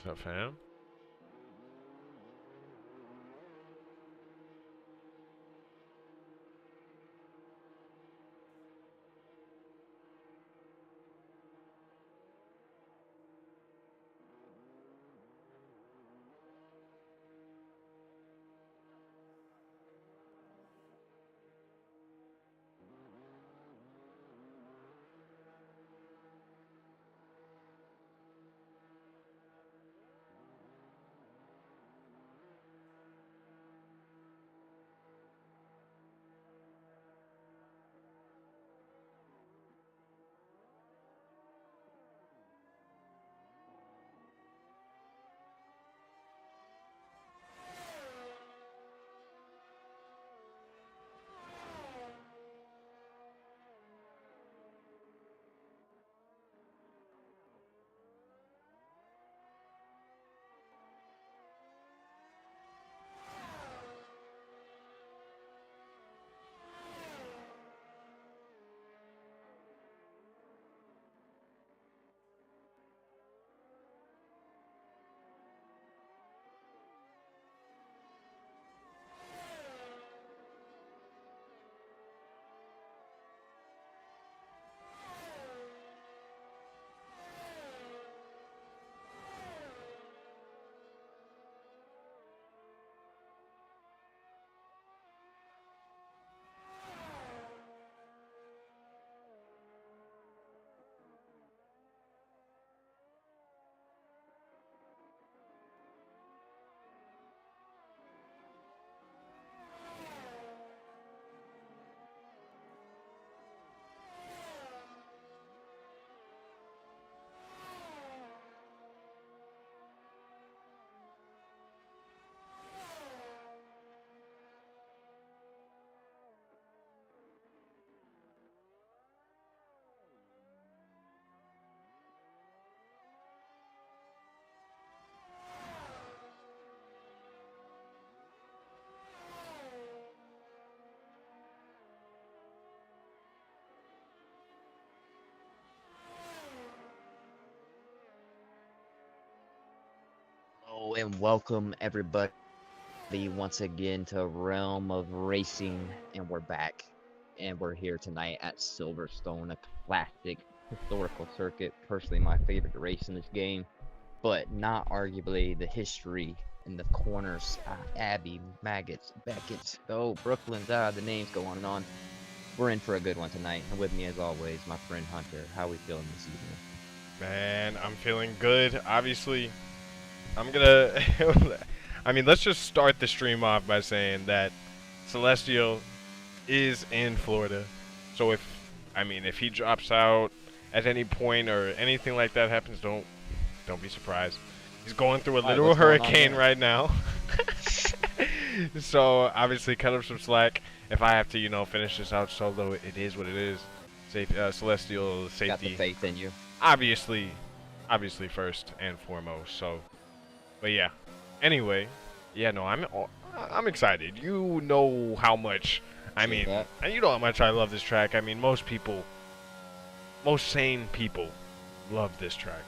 What's up, fam? Hello and welcome everybody once again to Realm of Racing, and we're back, and we're here tonight at Silverstone, a classic historical circuit. Personally, my favorite race in this game, but not arguably the history and the corners. Abby, Maggots, Beckett's, Brooklyn's, the names go on and on. We're in for a good one tonight, and with me as always, my friend Hunter. How we feeling this evening? Man, I'm feeling good. Obviously, I'm gonna. I mean, let's just start the stream off by saying that Celestial is in Florida. So if he drops out at any point or anything like that happens, don't be surprised. He's going through a literal hurricane right now. So obviously, cut him some slack. If I have to, finish this out solo, it is what it is. Celestial safety. Got the faith in you. Obviously first and foremost. So, but yeah. Anyway, yeah, no, I'm excited. You know how much. And you know how much I love this track. I mean, most sane people love this track.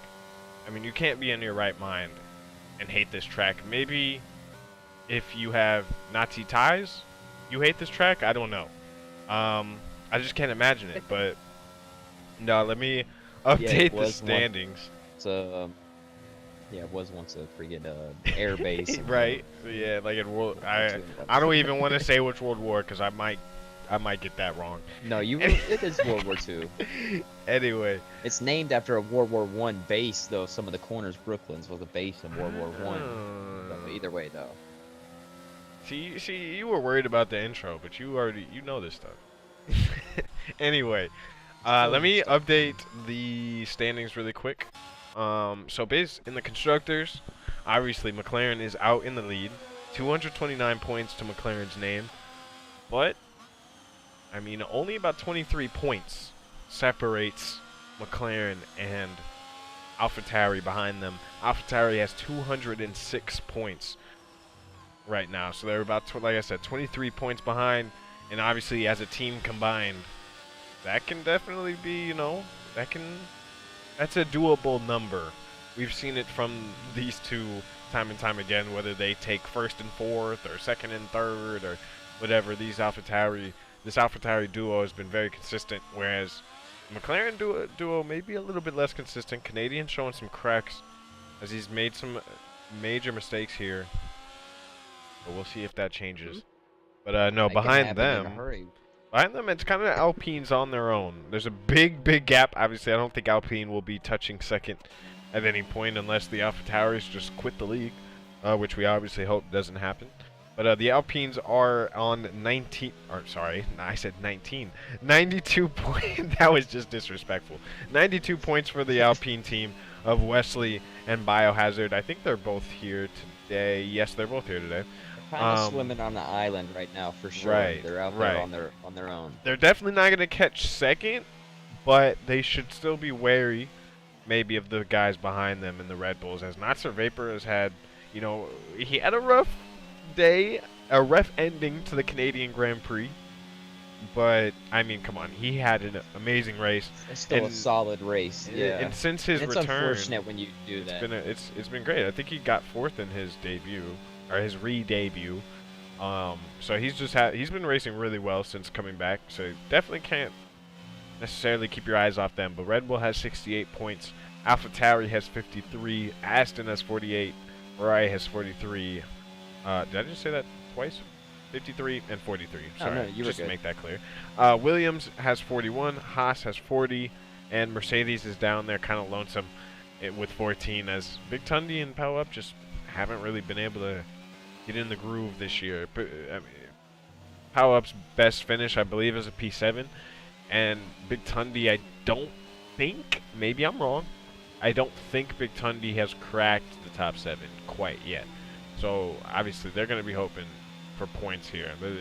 I mean, you can't be in your right mind and hate this track. Maybe if you have Nazi ties, you hate this track. I don't know. I just can't imagine it. But no, let me update the standings. Yeah, it was once a freaking air base. Right. Yeah, like in World. I don't even want to say which World War because I might get that wrong. No, it is World War II. Anyway, it's named after a World War I base, though. Some of the corners, Brooklyn's, was a base in World War I. So either way, though. See, you were worried about the intro, but you know this stuff. Anyway, let me update the standings really quick. So in the constructors, obviously McLaren is out in the lead, 229 points to McLaren's name, but I mean only about 23 points separates McLaren and AlphaTauri behind them. AlphaTauri has 206 points right now, so they're about like I said, 23 points behind, and obviously as a team combined, that can definitely be, that's a doable number We've seen it from these two time and time again, whether they take first and fourth or second and third or whatever. This AlphaTauri duo has been very consistent, whereas McLaren duo may be a little bit less consistent. Canadian showing some cracks as he's made some major mistakes here, but we'll see if that changes. But no, That can behind happen in a them. hurry. Behind them, it's kind of Alpine's on their own. There's a big gap. Obviously, I don't think Alpine will be touching second at any point unless the AlphaTauris just quit the league, which we obviously hope doesn't happen. But the Alpines are on 19, or sorry, I said 19. 92 points. That was just disrespectful. 92 points for the Alpine team of Wesley and Biohazard. I think they're both here today. Yes, they're both here today. Kind of swimming on the island right now for sure. Right, They're out there on their own. They're definitely not going to catch second, but they should still be wary, maybe, of the guys behind them in the Red Bulls. As Not Sir Vapor has had, you know, he had a rough day, a rough ending to the Canadian Grand Prix. But I mean, come on, he had an amazing race. It's still a solid race. Yeah. And since his return, it's unfortunate when you do that. It's been great. I think he got fourth in his debut. Or his re-debut. So he's been racing really well since coming back. So definitely can't necessarily keep your eyes off them. But Red Bull has 68 points. AlphaTauri has 53. Aston has 48. Ferrari has 43. Did I just say that twice? 53 and 43. Sorry, no, you were just good. to make that clear. Williams has 41. Haas has 40. And Mercedes is down there kind of lonesome with 14 as Big Tundi and Power Up just haven't really been able to get in the groove this year. But I mean, Power Up's best finish, I believe, is a P7, and Big Tundi, I don't think, maybe I'm wrong, I don't think Big Tundi has cracked the top 7 quite yet. So obviously they're going to be hoping for points here. But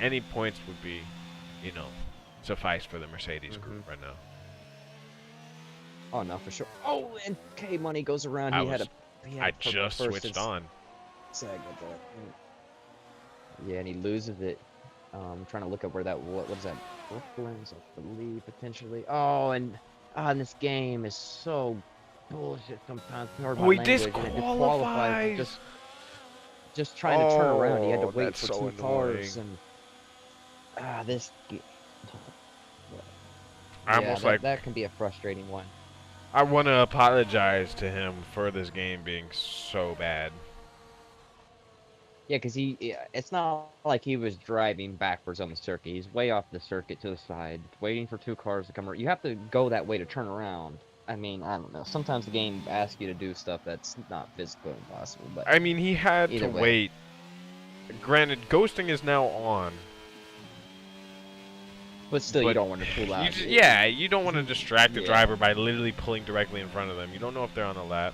any points would be, you know, suffice for the Mercedes group right now. Oh no, for sure. Oh, and K Money goes around. I just switched on. Yeah, and he loses it. I'm trying to look up where that what is that? Brooklyn's, I believe, potentially. Oh, and this game is so bullshit sometimes. Oh, he disqualifies. Just trying to turn around. He had to wait that's for so two cars, and this. That can be a frustrating one. I want to apologize to him for this game being so bad. Yeah, because it's not like he was driving backwards on the circuit. He's way off the circuit to the side, waiting for two cars to come around. You have to go that way to turn around. I mean, I don't know. Sometimes the game asks you to do stuff that's not physically impossible. But I mean, he had to wait. Granted, ghosting is now on. But still, you don't want to pull out. You don't want to distract the driver by literally pulling directly in front of them. You don't know if they're on a lap.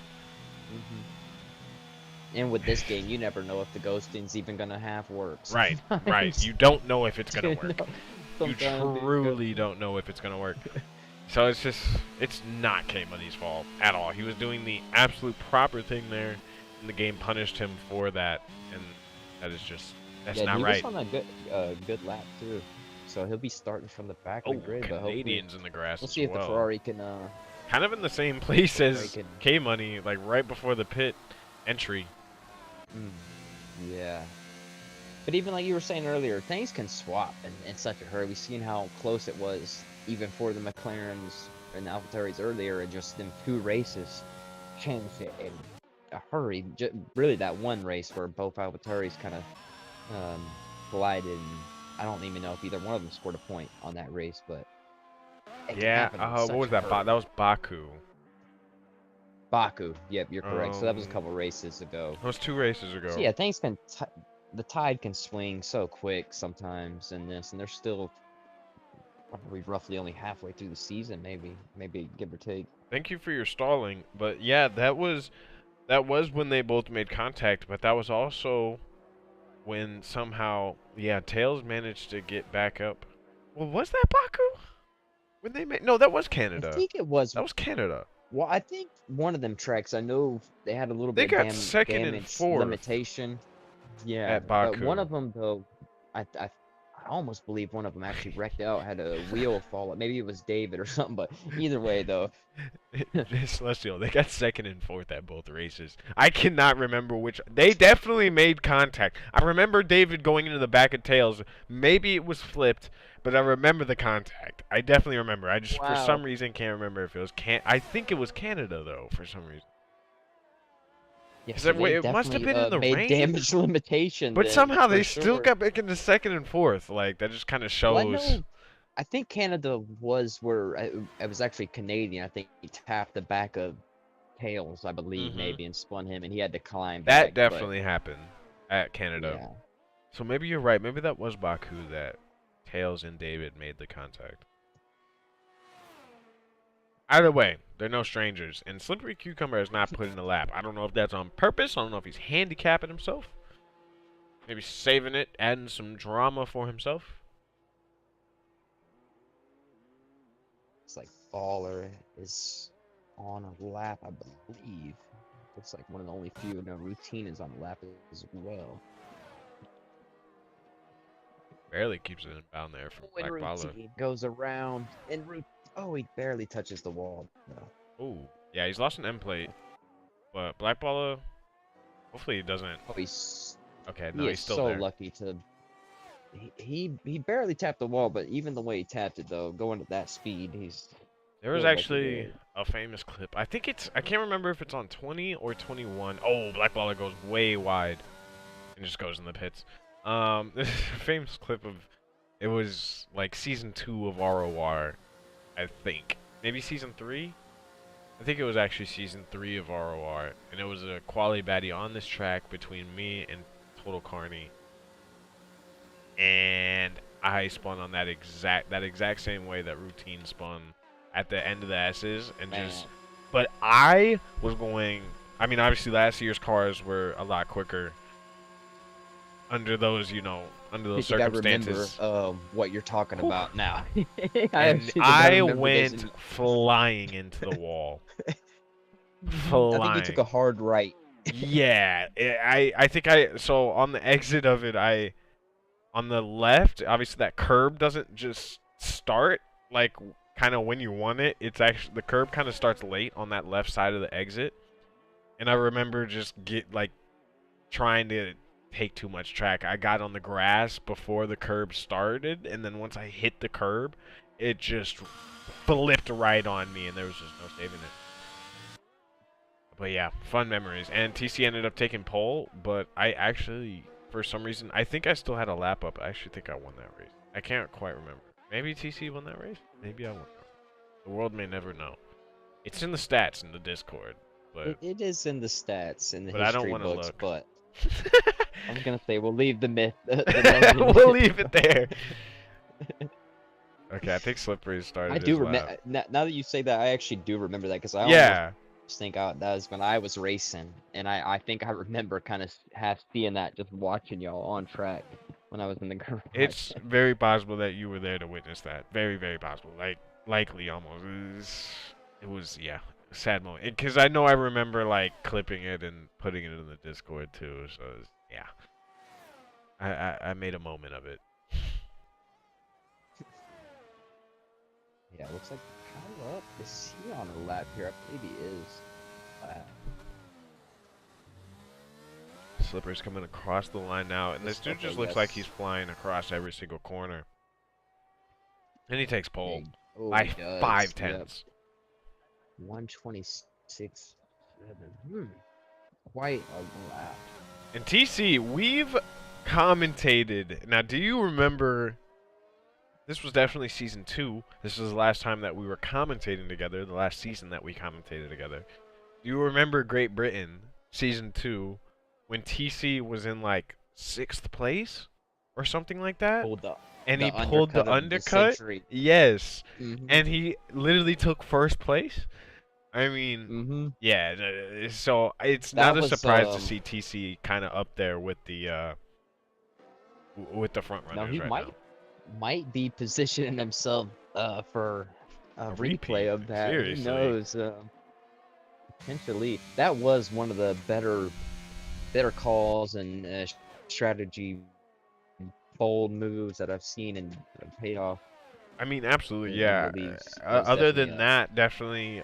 And with this game, you never know if the ghosting's even gonna have works. Right, right. You don't know if it's gonna work. You truly don't know if it's gonna work. So it's not K-Money's fault at all. He was doing the absolute proper thing there, and the game punished him for that, and that is that's not right. He was on a good lap too. So he'll be starting from the back of the grid. Canadians in the grass. We'll see if the Ferrari can. Kind of in the same place as K-Money, like right before the pit entry. Yeah. But even like you were saying earlier, things can swap in such a hurry. We've seen how close it was, even for the McLarens and the AlphaTauris earlier, and just them 2 races changed it in a hurry. Really, that one race where both AlphaTauris kind of collided. And I don't even know if either one of them scored a point on that race, but yeah. What was that? That was Baku. Baku. Yep, you're correct. So that was a couple races ago. That was 2 races ago. So yeah, things can. The tide can swing so quick sometimes in this, and they're still probably roughly only halfway through the season, maybe give or take. Thank you for your stalling, but yeah, that was when they both made contact, but that was also when somehow, Tails managed to get back up. Well, was that Baku? When they made? No, that was Canada. I think it was. That was Canada. Well, I think one of them tracks. I know they had a little bit of damage and fourth limitation. Yeah, at Baku. but one of them though, I I almost believe one of them actually wrecked out, had a wheel fall. Maybe it was David or something, but either way, though. Celestial, they got second and fourth at both races. I cannot remember which. They definitely made contact. I remember David going into the back of Tails. Maybe it was flipped, but I remember the contact. I definitely remember. I just, for some Wow. reason, can't remember if it was I think it was Canada, though, for some reason. Yeah, 'Cause so they it must have definitely been in the made rain? damage limitation But then, somehow for they still sure. got back into second and fourth. Like, that just kind of Well, shows. I think Canada was where it was actually Canadian. I think he tapped the back of Tails, I believe, Hmm. maybe, and spun him, and he had to climb That back. But definitely happened at Canada. yeah, So maybe you're right. Maybe that was Baku that Tails and David made the contact. Either way, they're no strangers. And Slippery Cucumber has not put in a lap. I don't know if that's on purpose. I don't know if he's handicapping himself. Maybe saving it, adding some drama for himself. it's like Baller is on a lap, I believe. Looks like one of the only few in a routine is on a lap as well. Barely keeps it in bound there from When Black Baller. routine goes around, and he barely touches the wall. No. Ooh. Yeah, he's lost an end plate. But Black Baller, hopefully he doesn't. Oh, he's Okay, no, he he's is still so there. lucky to. He barely tapped the wall, but even the way he tapped it, though, going at that speed, he's There was still lucky actually to. a famous clip. I can't remember if it's on 20 or 21. Oh, Black Baller goes way wide and just goes in the pits. This is a famous clip of, it was like season 2 of ROR, I think. Maybe season 3? I think it was actually season 3 of ROR, and it was a quali baddie on this track between me and Total Carney. And I spun on that exact same way that Routine spun at the end of the S's, and Man, just, but I was going, I mean, obviously last year's cars were a lot quicker under those, under I those think I remember circumstances. what you're talking Whew. about now. I And actually think I I remember this. went flying into the wall. I think you took Flying. a hard right. Yeah, I think so on the exit of it, on the left, obviously that curb doesn't just start like kind of when you want it. It's actually, the curb kind of starts late on that left side of the exit. And I remember just trying to take too much track. I got on the grass before the curb started, and then once I hit the curb, it just flipped right on me, and there was just no saving it. But yeah, fun memories. And TC ended up taking pole, but I actually, for some reason, I think I still had a lap up. I actually think I won that race. I can't quite remember. Maybe TC won that race? Maybe I won. The world may never know. It's in the stats in the Discord, but It is in the stats in the I don't history want to books, look. but I'm gonna say we'll leave the myth. The legend. We'll leave it there. Okay, I think Slippery started I his do lap. remember. Now that you say that, I actually do remember that because I almost Yeah, think that was when I was racing, and I think I remember kind of half seeing that, just watching y'all on track when I was in the garage. it's very possible that you were there to witness that. Very, very possible. Like, likely almost. It was yeah, a sad moment. Because I know I remember, like, clipping it and putting it in the Discord, too. So, yeah. I made a moment of it. Yeah, it looks like Kyle up. Is he on a lap here? I believe he is. Slipper's coming across the line now, and this dude Okay, just looks like yes. he's flying across every single corner. And he takes pole Big. Oh, by he does. 5/10. 126.7. Quite a lap. And TC, we've commentated. Now, do you remember? This was definitely season 2. This was the last time that we were commentating together, the last season that we commentated together. Do you remember Great Britain, season 2, when TC was in like 6th place or something like that? Pulled up. And The he pulled the undercut of the undercut? century. Yes. Mhm. And he literally took 1st place? I mean, Mhm. yeah, so it's That not a was surprise to see TC kind of up there with the front now runners he right might be positioning himself for a A replay repeat, of that. seriously. Who knows? Potentially, that was one of the better calls and strategy bold moves that I've seen and that have paid off I mean, absolutely, in yeah. the leagues. That's Other definitely than that, definitely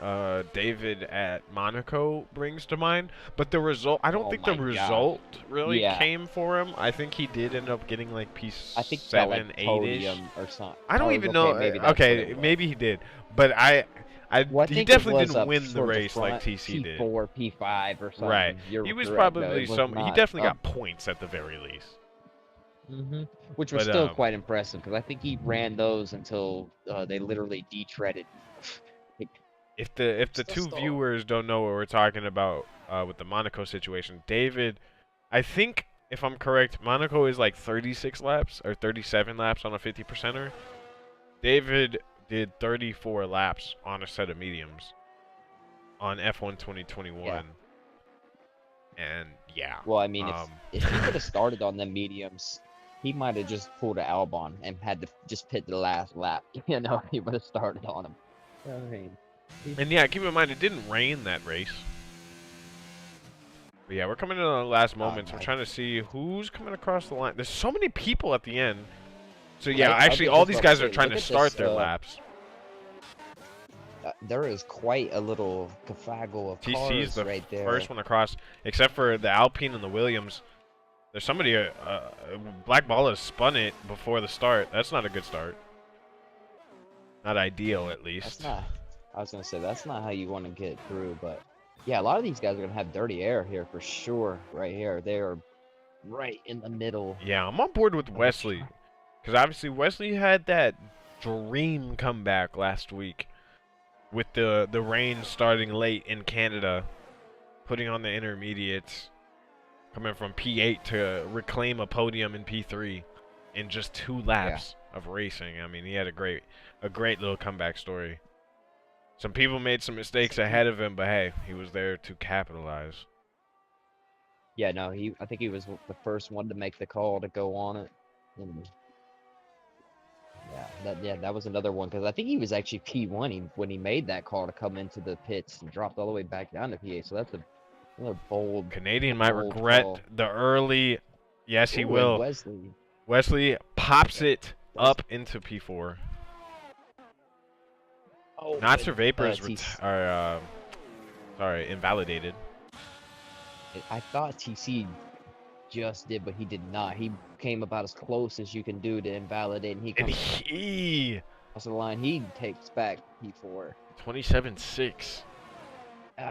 David at Monaco brings to mind. But the result, I don't oh think the my gosh. result really Yeah, came for him. I think he did end up getting like piece I think he got like 7, 8-ish. podium or something. I don't Oh, even know. okay, maybe that's what it Okay, was. maybe he did, but Well, I he think it definitely was didn't up win the towards the race like front, TC did. P4, P5 or Right. something. He You're was correct though. probably It was some. He not definitely up. got points at the very least. Which was But still quite impressive because I think he ran those until they literally detreaded. if the Still two stalled. viewers don't know what we're talking about with the Monaco situation, David, I think if I'm correct, Monaco is like 36 laps or 37 laps on a 50%er. David did 34 laps on a set of mediums on F1 2021. Yeah. And yeah. Well, I mean, if he would have Um, started on them mediums, he might have just pulled an Albon and had to just pit the last lap. You know, he would have started on him. I mean, and yeah, keep in mind it didn't rain that race. But yeah, we're coming to the last moments. We're trying to see who's coming across the line. There's so many people at the end. So yeah, actually all these guys are trying to start their laps. there is quite a little gafaggle of TC's cars the right there. first one across, except for the Alpine and the Williams. There's somebody, Black Ball has spun it before the start. That's not a good start. Not ideal, at least. That's not. I was gonna say that's not how you want to get through, but yeah, a lot of these guys are gonna have dirty air here for sure. Right here, they are right in the middle. Yeah, I'm on board with Wesley, because obviously Wesley had that dream comeback last week with the rain starting late in Canada, putting on the intermediates, coming from P8 to reclaim a podium in P3 in just 2 laps of racing. I mean, he had a great little comeback story. Some people made some mistakes ahead of him, but hey, he was there to capitalize. Yeah, no, I think he was the first one to make the call to go on it. And that was another one because I think he was actually P1 when he made that call to come into the pits and dropped all the way back down to P8. So that's another bold. Canadian might bold regret call. the early. Yes, he Ooh, will. Wesley pops it up into P4. Oh, Notzer Vapors are sorry, invalidated. I thought TC just did, but he did not. He came about as close as you can do to invalidate, and he comes across the line. He takes back P4. 27-6.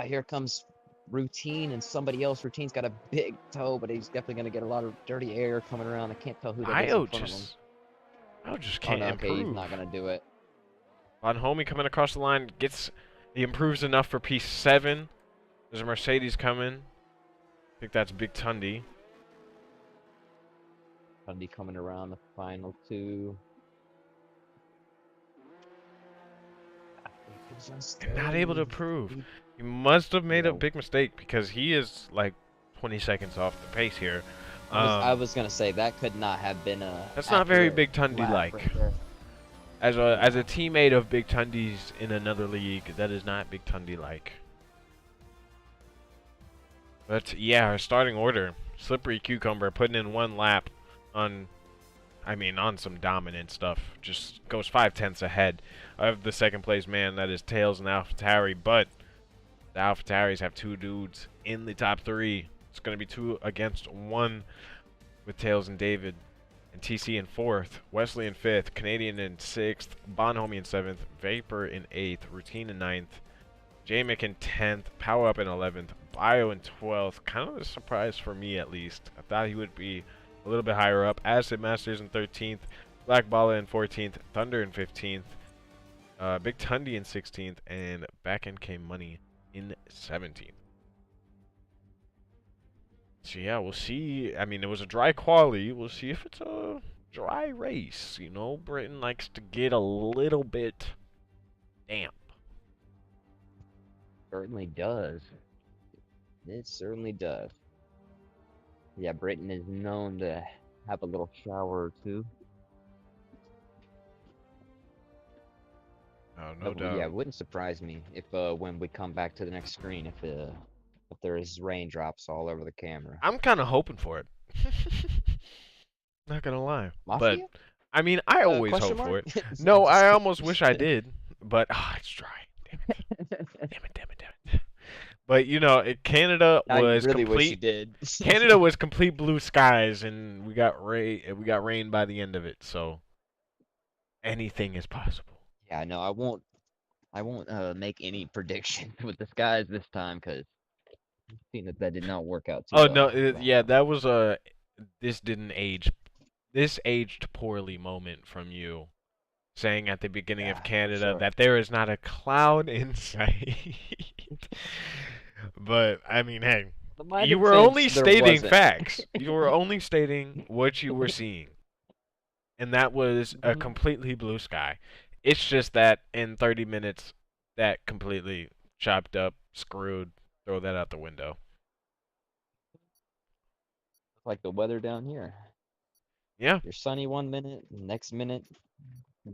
Here comes Routine, and somebody else. Routine's got a big toe, but he's definitely going to get a lot of dirty air coming around. I can't tell who that is in front of him. I just can't improve. Okay, he's not going to do it. Von Homie coming across the line he improves enough for P7. There's a Mercedes coming. I think that's Big Tundi. Tundi coming around the final 2. Not able to prove. He must have made a big mistake because he is like 20 seconds off the pace here. I was gonna say that could not have been a. That's not very Big Tundi like. Right as a teammate of Big Tundi's in another league, that is not Big Tundi like. But yeah, our starting order: Slippery Cucumber putting in 1 lap on some dominant stuff. Just goes 5/10 ahead of the second place man, that is Tails and AlphaTauri. But the AlphaTauris have 2 dudes in the top 3. It's going to be 2 against 1 with Tails and David. And TC in 4th, Wesley in 5th, Canadian in 6th, Bonhomie in 7th, Vapor in 8th, Routine in 9th, J-Mick in 10th, Power Up in 11th, Bio in 12th. Kind of a surprise for me, at least. I thought he would be a little bit higher up. Acid Masters in 13th, Black Balla in 14th, Thunder in 15th, Big Tundi in 16th, and Backend K Money in 17th. So yeah, we'll see. I mean, it was a dry quali. We'll see if it's a dry race. You know, Britain likes to get a little bit damp. Certainly does. It certainly does. Yeah, Britain is known to have a little shower or 2. Oh, no doubt. Yeah, it wouldn't surprise me if when we come back to the next screen, if there is raindrops all over the camera. I'm kind of hoping for it. Not gonna lie. But Mafia? I mean, I always Question hope for mark? it. I'm No, just I kidding. almost wish I did, but it's dry. Damn it. Damn it. Damn it. Damn it. But you know, Canada Now you was really wish you complete. did. Canada was complete blue skies, and we got rain. We got rain by the end of it. So anything is possible. Yeah, no, I won't make any predictions with the skies this time because seeing that did not work out too Oh no, well last yeah, time. that was a. This didn't age. This aged poorly moment from you, saying at the beginning Yeah, of for Canada sure. that there is not a cloud in sight. But I mean, hey, In my you were defense, only there stating wasn't. facts. You were only stating what you were seeing, and that was a Mhm. completely blue sky. It's just that in 30 minutes, that completely chopped up, screwed. Throw that out the window. It's like the weather down here. Yeah, You're sunny 1 minute, next minute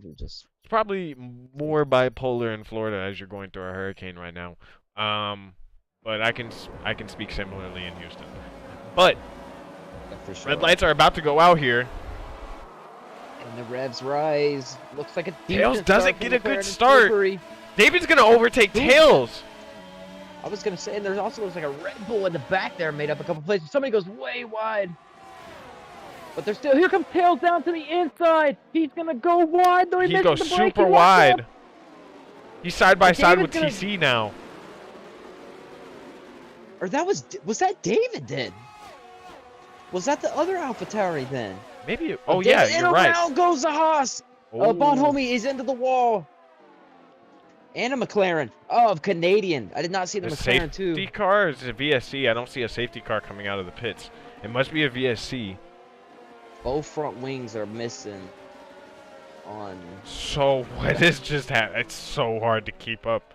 you're just it's probably more crazy. bipolar in Florida as you're going through a hurricane right now. Um, but I can speak similarly in Houston. But Yeah, for red sure. lights are about to go out here. And the revs rise. Looks like a Tails decent start doesn't from get a McLaren good and start. Slippery. David's gonna overtake Who? Tails. I was gonna say, and there's also looks like a Red Bull in the back there, made up a couple places. Somebody goes way wide, but they're still. Here comes Tails down to the inside. He's gonna go wide, though he He misses goes the break. super He locked up. wide. He's side by And side David's with gonna, TC now. or that was that David then? Was that the other AlphaTauri then? Maybe. Of Oh yeah, David, and you're right. around goes the Haas. Bon Oh, Homie is into the wall. And a McLaren. Oh, of Canadian. I did not see the the McLaren safety too. car is a VSC. I don't see a safety car coming out of the pits. It must be a VSC. Both front wings are missing on. So what is just happening? It's so hard to keep up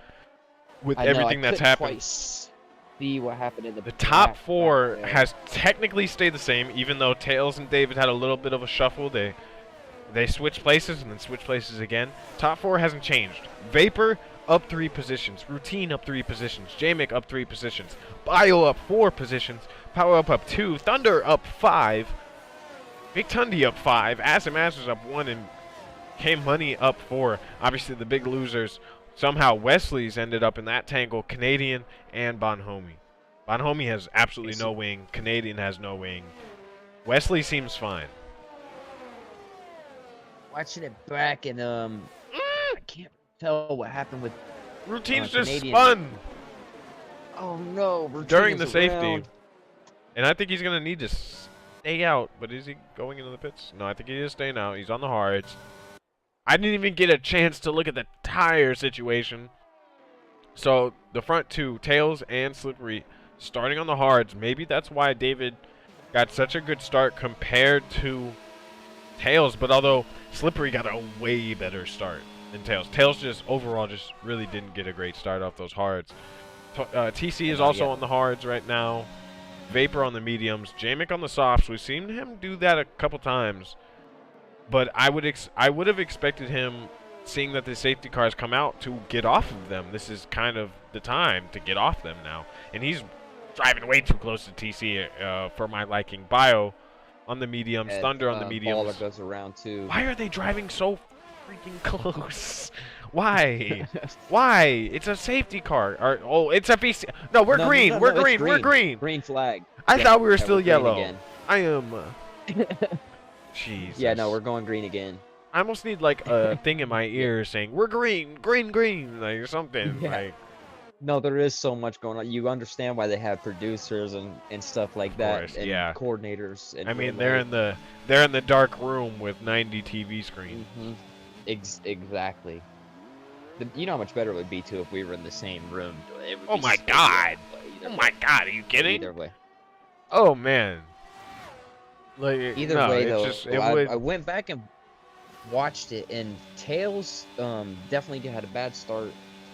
with I know, I everything that's couldn't happened. quite see what happened in the The top back four there. has technically stayed the same, even though Tails and David had a little bit of a shuffle. They switched places and then switched places again. Top four hasn't changed. Vapor up 3 positions. Routine up 3 positions. Jamick up 3 positions. Bio up 4 positions. Power up 2. Thunder up 5. Big Tundi up 5. Acid Masters up 1 and K-Money up 4. Obviously the big losers. Somehow Wesley's ended up in that tangle. Canadian and Bonhomie. Bonhomie has absolutely no wing. Canadian has no wing. Wesley seems fine. Watching it back and I can't tell what happened with Routine's just Canadian. spun Oh no, Routine during is the safety. around. And I think he's going to need to stay out. But is he going into the pits? No, I think he is staying out. He's on the hards. I didn't even get a chance to look at the tire situation. So the front two, Tails and Slippery, starting on the hards. Maybe that's why David got such a good start compared to Tails. But although Slippery got a way better start than Tails. Tails just overall just really didn't get a great start off those hards. TC is also on the hards right now. Vapor on the mediums. Jamick on the softs. We've seen him do that a couple times. But I would have expected him, seeing that the safety cars come out, to get off of them. This is kind of the time to get off them now. And he's driving way too close to TC for my liking. Bio on the mediums. And, Thunder on the mediums. Baller goes around too. Why are they driving so freaking close? Why? Why? It's a safety car. Oh, it's a VC. No, we're green. We're it's green. We're green. Green flag. I Yeah, thought we were yeah, still we're green yellow. again. I am. Jesus. Yeah, no, we're going green again. I almost need like a thing in my ear saying we're green, green, green, like something. Yeah. Like, No, there is so much going on. You understand why they have producers and stuff like that, course, and yeah. coordinators. And I mean, real they're in the dark room with 90 TV screens. Exactly. You know how much better it would be too if we were in the same room. It would Oh be my so God! good, Oh but my God! Are you kidding? Either way. Oh man. Like Either no, way it though, just, it would. I went back and watched it, and Tails definitely had a bad start,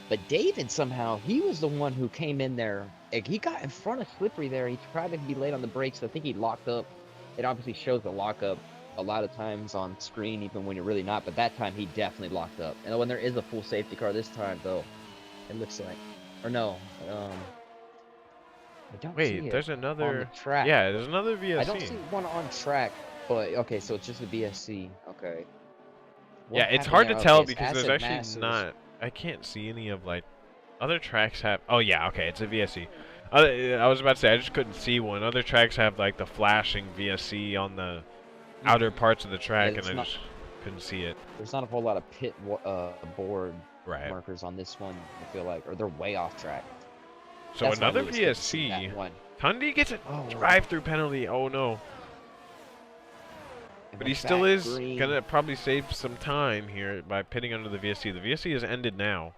but David somehow he was the one who came in there. Like, he got in front of Slippery there. He tried to be late on the brakes. I think he locked up. It obviously shows the lockup a lot of times on screen, even when you're really not. But that time he definitely locked up. And when there is a full safety car this time, though, it looks like, or no, I don't see Wait, it there's on another. the track. Yeah, there's another VSC. I don't see one on track. But okay, so it's just a VSC. Okay. What Yeah, it's happened hard there? to Okay, tell it's because there's Acid actually Masters. not. I can't see any of like other tracks have. Oh yeah, okay, it's a VSC. I was about to say I just couldn't see one. Other tracks have like the flashing VSC on the outer Mhm. parts of the Yeah, track, and it's I not. just couldn't see it. There's not a whole lot of board Right. markers on this one. I feel like, or they're way off track. So That's why another Lewis couldn't see that VSC. one. Tundi gets a Oh, drive-through penalty. Oh no. and But we're he still back is green. gonna probably save some time here by pitting under the VSC. The VSC has ended now.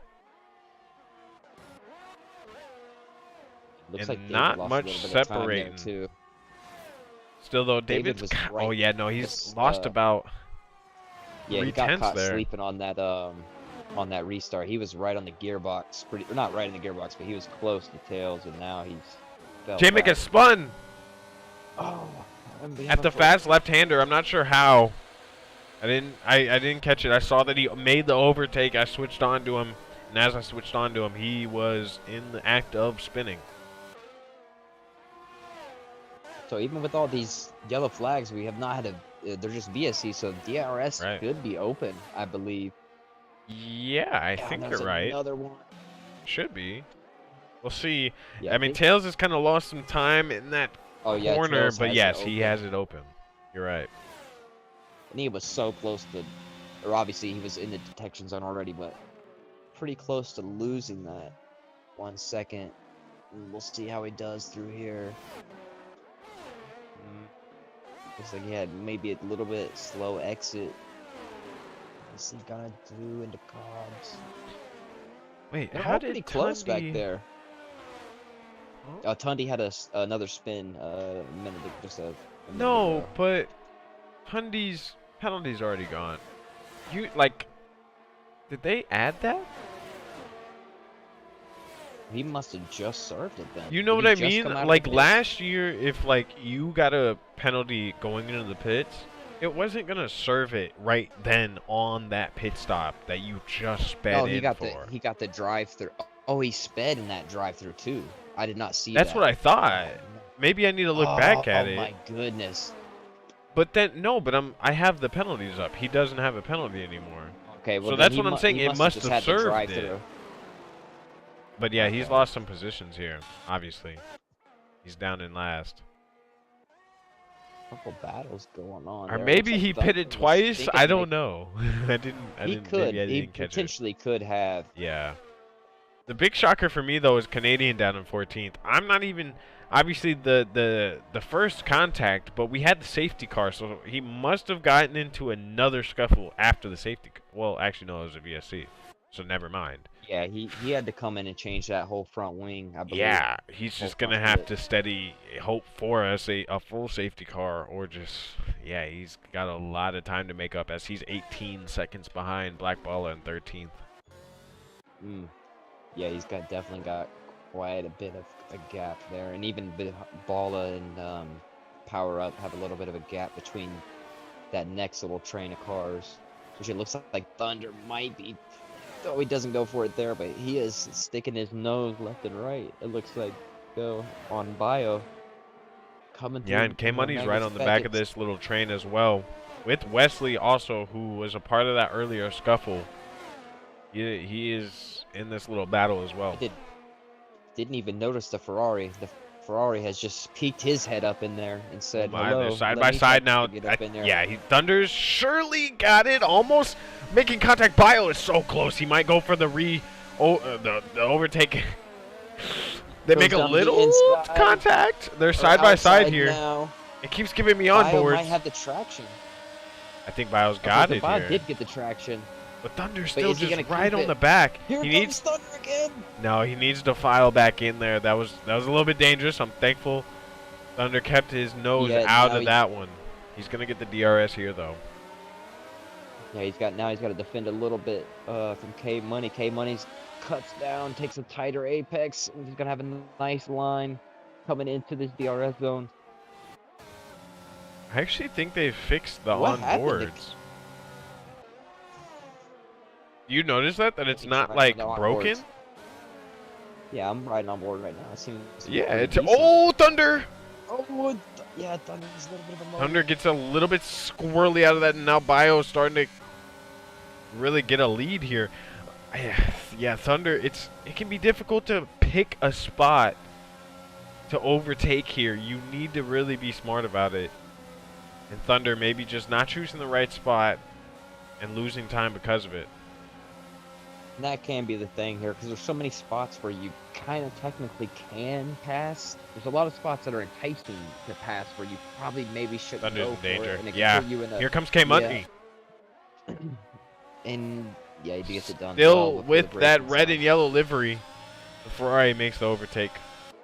Looks And like David not lost much a little bit of time there separating. too. Still though, David David's. was Oh right. yeah, no, he's This, lost about yeah, he 3 got tenths caught there. sleeping on that restart. He was right on the gearbox, or not right in the gearbox, but he was close to tails, and now he's fell J-Mick back. has spun Oh, at the fast left-hander. I'm not sure how. I didn't catch it. I saw that he made the overtake. I switched on to him, and as I switched on to him, he was in the act of spinning. So even with all these yellow flags, we have not had they're just VSC, so DRS Right. could be open, I believe. Yeah, I think there's you're right. Another one. Should be. We'll see. Yeah, I mean, Tails has kind of lost some time in that yeah, corner, Tails but has yes, it he open. has it open. You're right. And he was so close to, or obviously he was in the detection zone already, but pretty close to losing that. 1 second. And we'll see how he does through here. Looks like he had maybe a little bit slow exit. What's he gonna do into Cobbs? Wait, They're how all did pretty close back Tundi- there. Huh? Tundi had another spin a minute, just a minute No, ago. but Tundi's penalty's already gone. You like? Did they add that? He must have just served it then. You know Did what I he just mean? come out of Like the pit? last year, if like you got a penalty going into the pits, it wasn't gonna serve it right then on that pit stop that you just sped No, in he got for. the drive-through. Oh, he sped in that drive-through too. I did not see That's that. what I thought. Maybe I need to look back at it. Oh my goodness. But then no, but I have the penalties up. He doesn't have a penalty anymore. Okay, well So then that's he what I'm saying. he It must just have had the served drive-through. it. But yeah, he's Okay. lost some positions here. Obviously, he's down in last. Couple battles going on. Or there. maybe Looks he like Thunder pitted was twice. thinking I to don't make- know. I didn't. He could. Maybe I He didn't catch it. potentially could have. Yeah. The big shocker for me though is Canadian down in 14th. I'm not even obviously the first contact, but we had the safety car, so he must have gotten into another scuffle after the safety. Well, actually no, it was a VSC, so never mind. Yeah, he had to come in and change that whole front wing, I believe. Yeah, he's Whole just gonna front have bit. to steady hope for us a full safety car, or just he's got a lot of time to make up as he's 18 seconds behind Black Balla in 13th. Yeah, he's definitely got quite a bit of a gap there, and even Balla and Power Up have a little bit of a gap between that next little train of cars, which it looks like Thunder might be. Oh, he doesn't go for it there, but he is sticking his nose left and right. It looks like go on bio. Coming Yeah, and K Money's right on the back of this little train as well, with Wesley also, who was a part of that earlier scuffle. He is in this little battle as well. Didn't even notice the Ferrari. The Ferrari has just peeked his head up in there and said, "Hello." They're side let by me side try now. to get up in there. Yeah, Thunder's surely got it, almost making contact. Bio is so close. He might go for the the overtake. They Goes make a down the little inside. contact. They're Or side by side outside here. now. It keeps giving me on Bio boards. might have the traction. I think Bio's got it Bio here. did get the traction. But Thunder's But still is he just gonna right keep on it? the back. Here He comes needs Thunder again. No, he needs to file back in there. That was a little bit dangerous. I'm thankful Thunder kept his nose Yeah, out now of that one. He's gonna get the DRS here though. Yeah, he's got to defend a little bit from K Money. K Money's cuts down, takes a tighter apex, and he's gonna have a nice line coming into this DRS zone. I actually think they fixed the What happened to- onboards. You notice that it's He's not right like on the broken? onboards. Yeah, I'm riding on board right now. It seems Yeah, it's decent. oh Thunder! Oh, Yeah, Thunder's a little bit of a Thunder motor. gets a little bit squirrely out of that, and now Bio starting to really get a lead here. Yeah, Thunder, it can be difficult to pick a spot to overtake here. You need to really be smart about it. And Thunder maybe just not choosing the right spot and losing time because of it. And that can be the thing here, because there's so many spots where you kind of technically can pass. There's a lot of spots that are enticing to pass where you probably maybe shouldn't Thunder's go in for danger. it, and it Yeah. can put you in a Here comes K Money. and yeah, he gets it done. Still well with the that racing red side. and yellow livery. The Ferrari makes the overtake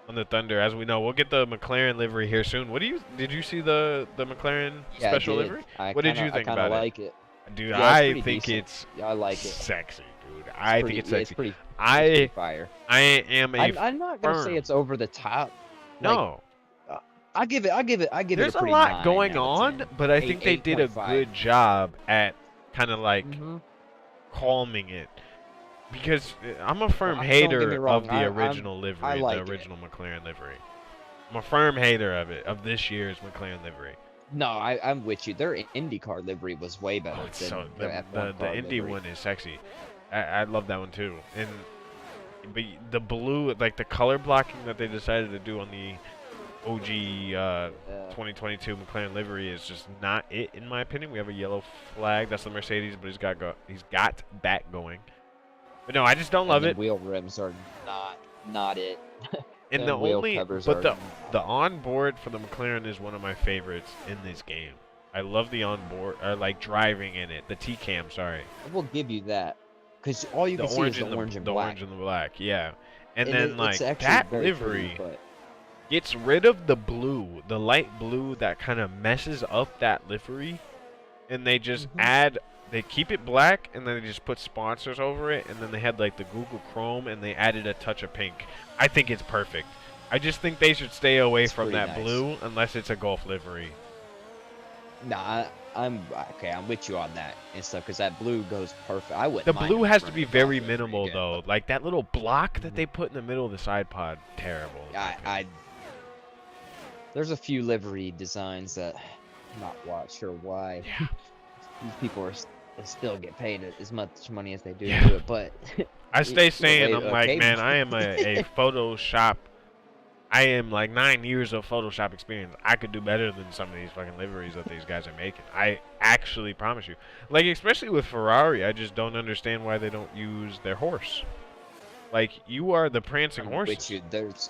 on the Thunder. As we know, we'll get the McLaren livery here soon. Did you see the McLaren Yeah, special I did. livery? I What did you kinda, I think kind of about it? like it. Dude, Yeah, it's I pretty think decent. it's Yeah, I like it. sexy, dude. It's I pretty, think it's yeah, sexy. it's pretty I fire. am a I'm not gonna say firm. it's over the top. Like, No. I give it There's a a pretty lot 9 going out of on, 10. but I think they did a 8.5. good job at kind of like Mhm. calming it. Because I'm a firm Well, don't get me hater wrong, of the original livery, I like the it. original McLaren livery. I'm a firm hater of it, of this year's McLaren livery. No, I'm with you. Their IndyCar livery was way better Oh, it's than so their F1 the car Indy livery. one is sexy. I love that one too. And but the blue, like the color blocking that they decided to do on the OG 2022 McLaren livery is just not it in my opinion. We have a yellow flag. That's the Mercedes, but he's got that going. But no, I just don't love And it. the wheel rims are not it. And The the wheel only, covers but are the onboard for the McLaren is one of my favorites in this game. I love the onboard, like driving in it. The T-cam, sorry. I will give you that. Because all you The can see is orange the and orange and the black. orange and the black, yeah. And And then like it's actually that very livery pretty, but gets rid of the blue, the light blue that kind of messes up that livery, and they just add. They keep it black, and then they just put sponsors over it, and then they had like the Google Chrome, and they added a touch of pink. I think it's perfect. I just think they should stay away It's from pretty that nice. blue unless it's a Golf livery. nah, I'm okay. I'm with you on that and stuff because that blue goes perfect. I wouldn't. The mind blue if has to running be Golf very livery minimal again, though. but Like that little block that they put in the middle of the side pod, terrible. in my opinion. There's a few livery designs that I'm not sure why. Yeah. These people still get paid as much money as they do Yeah. to do it, but I stay saying, wait, I'm like, okay. man, I am a Photoshop. I am like 9 years of Photoshop experience. I could do better than some of these fucking liveries that these guys are making. I actually promise you. Like, especially with Ferrari, I just don't understand why they don't use their horse. Like, you are the prancing I'm horse. with you. There's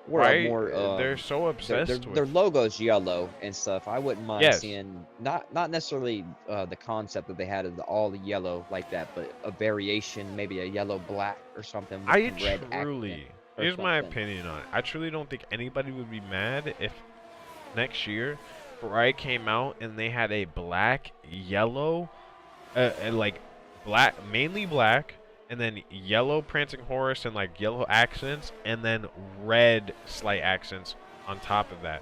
Right? more They're so obsessed their with. logo's yellow and stuff. I wouldn't mind Yes. seeing not necessarily the concept that they had of all the yellow like that, but a variation, maybe a yellow black or something with I some red truly, accent or here's my something. opinion on it. I truly don't think anybody would be mad if next year Ferrari came out and they had a black, yellow, and like black, mainly black, and then yellow prancing horse and like yellow accents, and then red slight accents on top of that.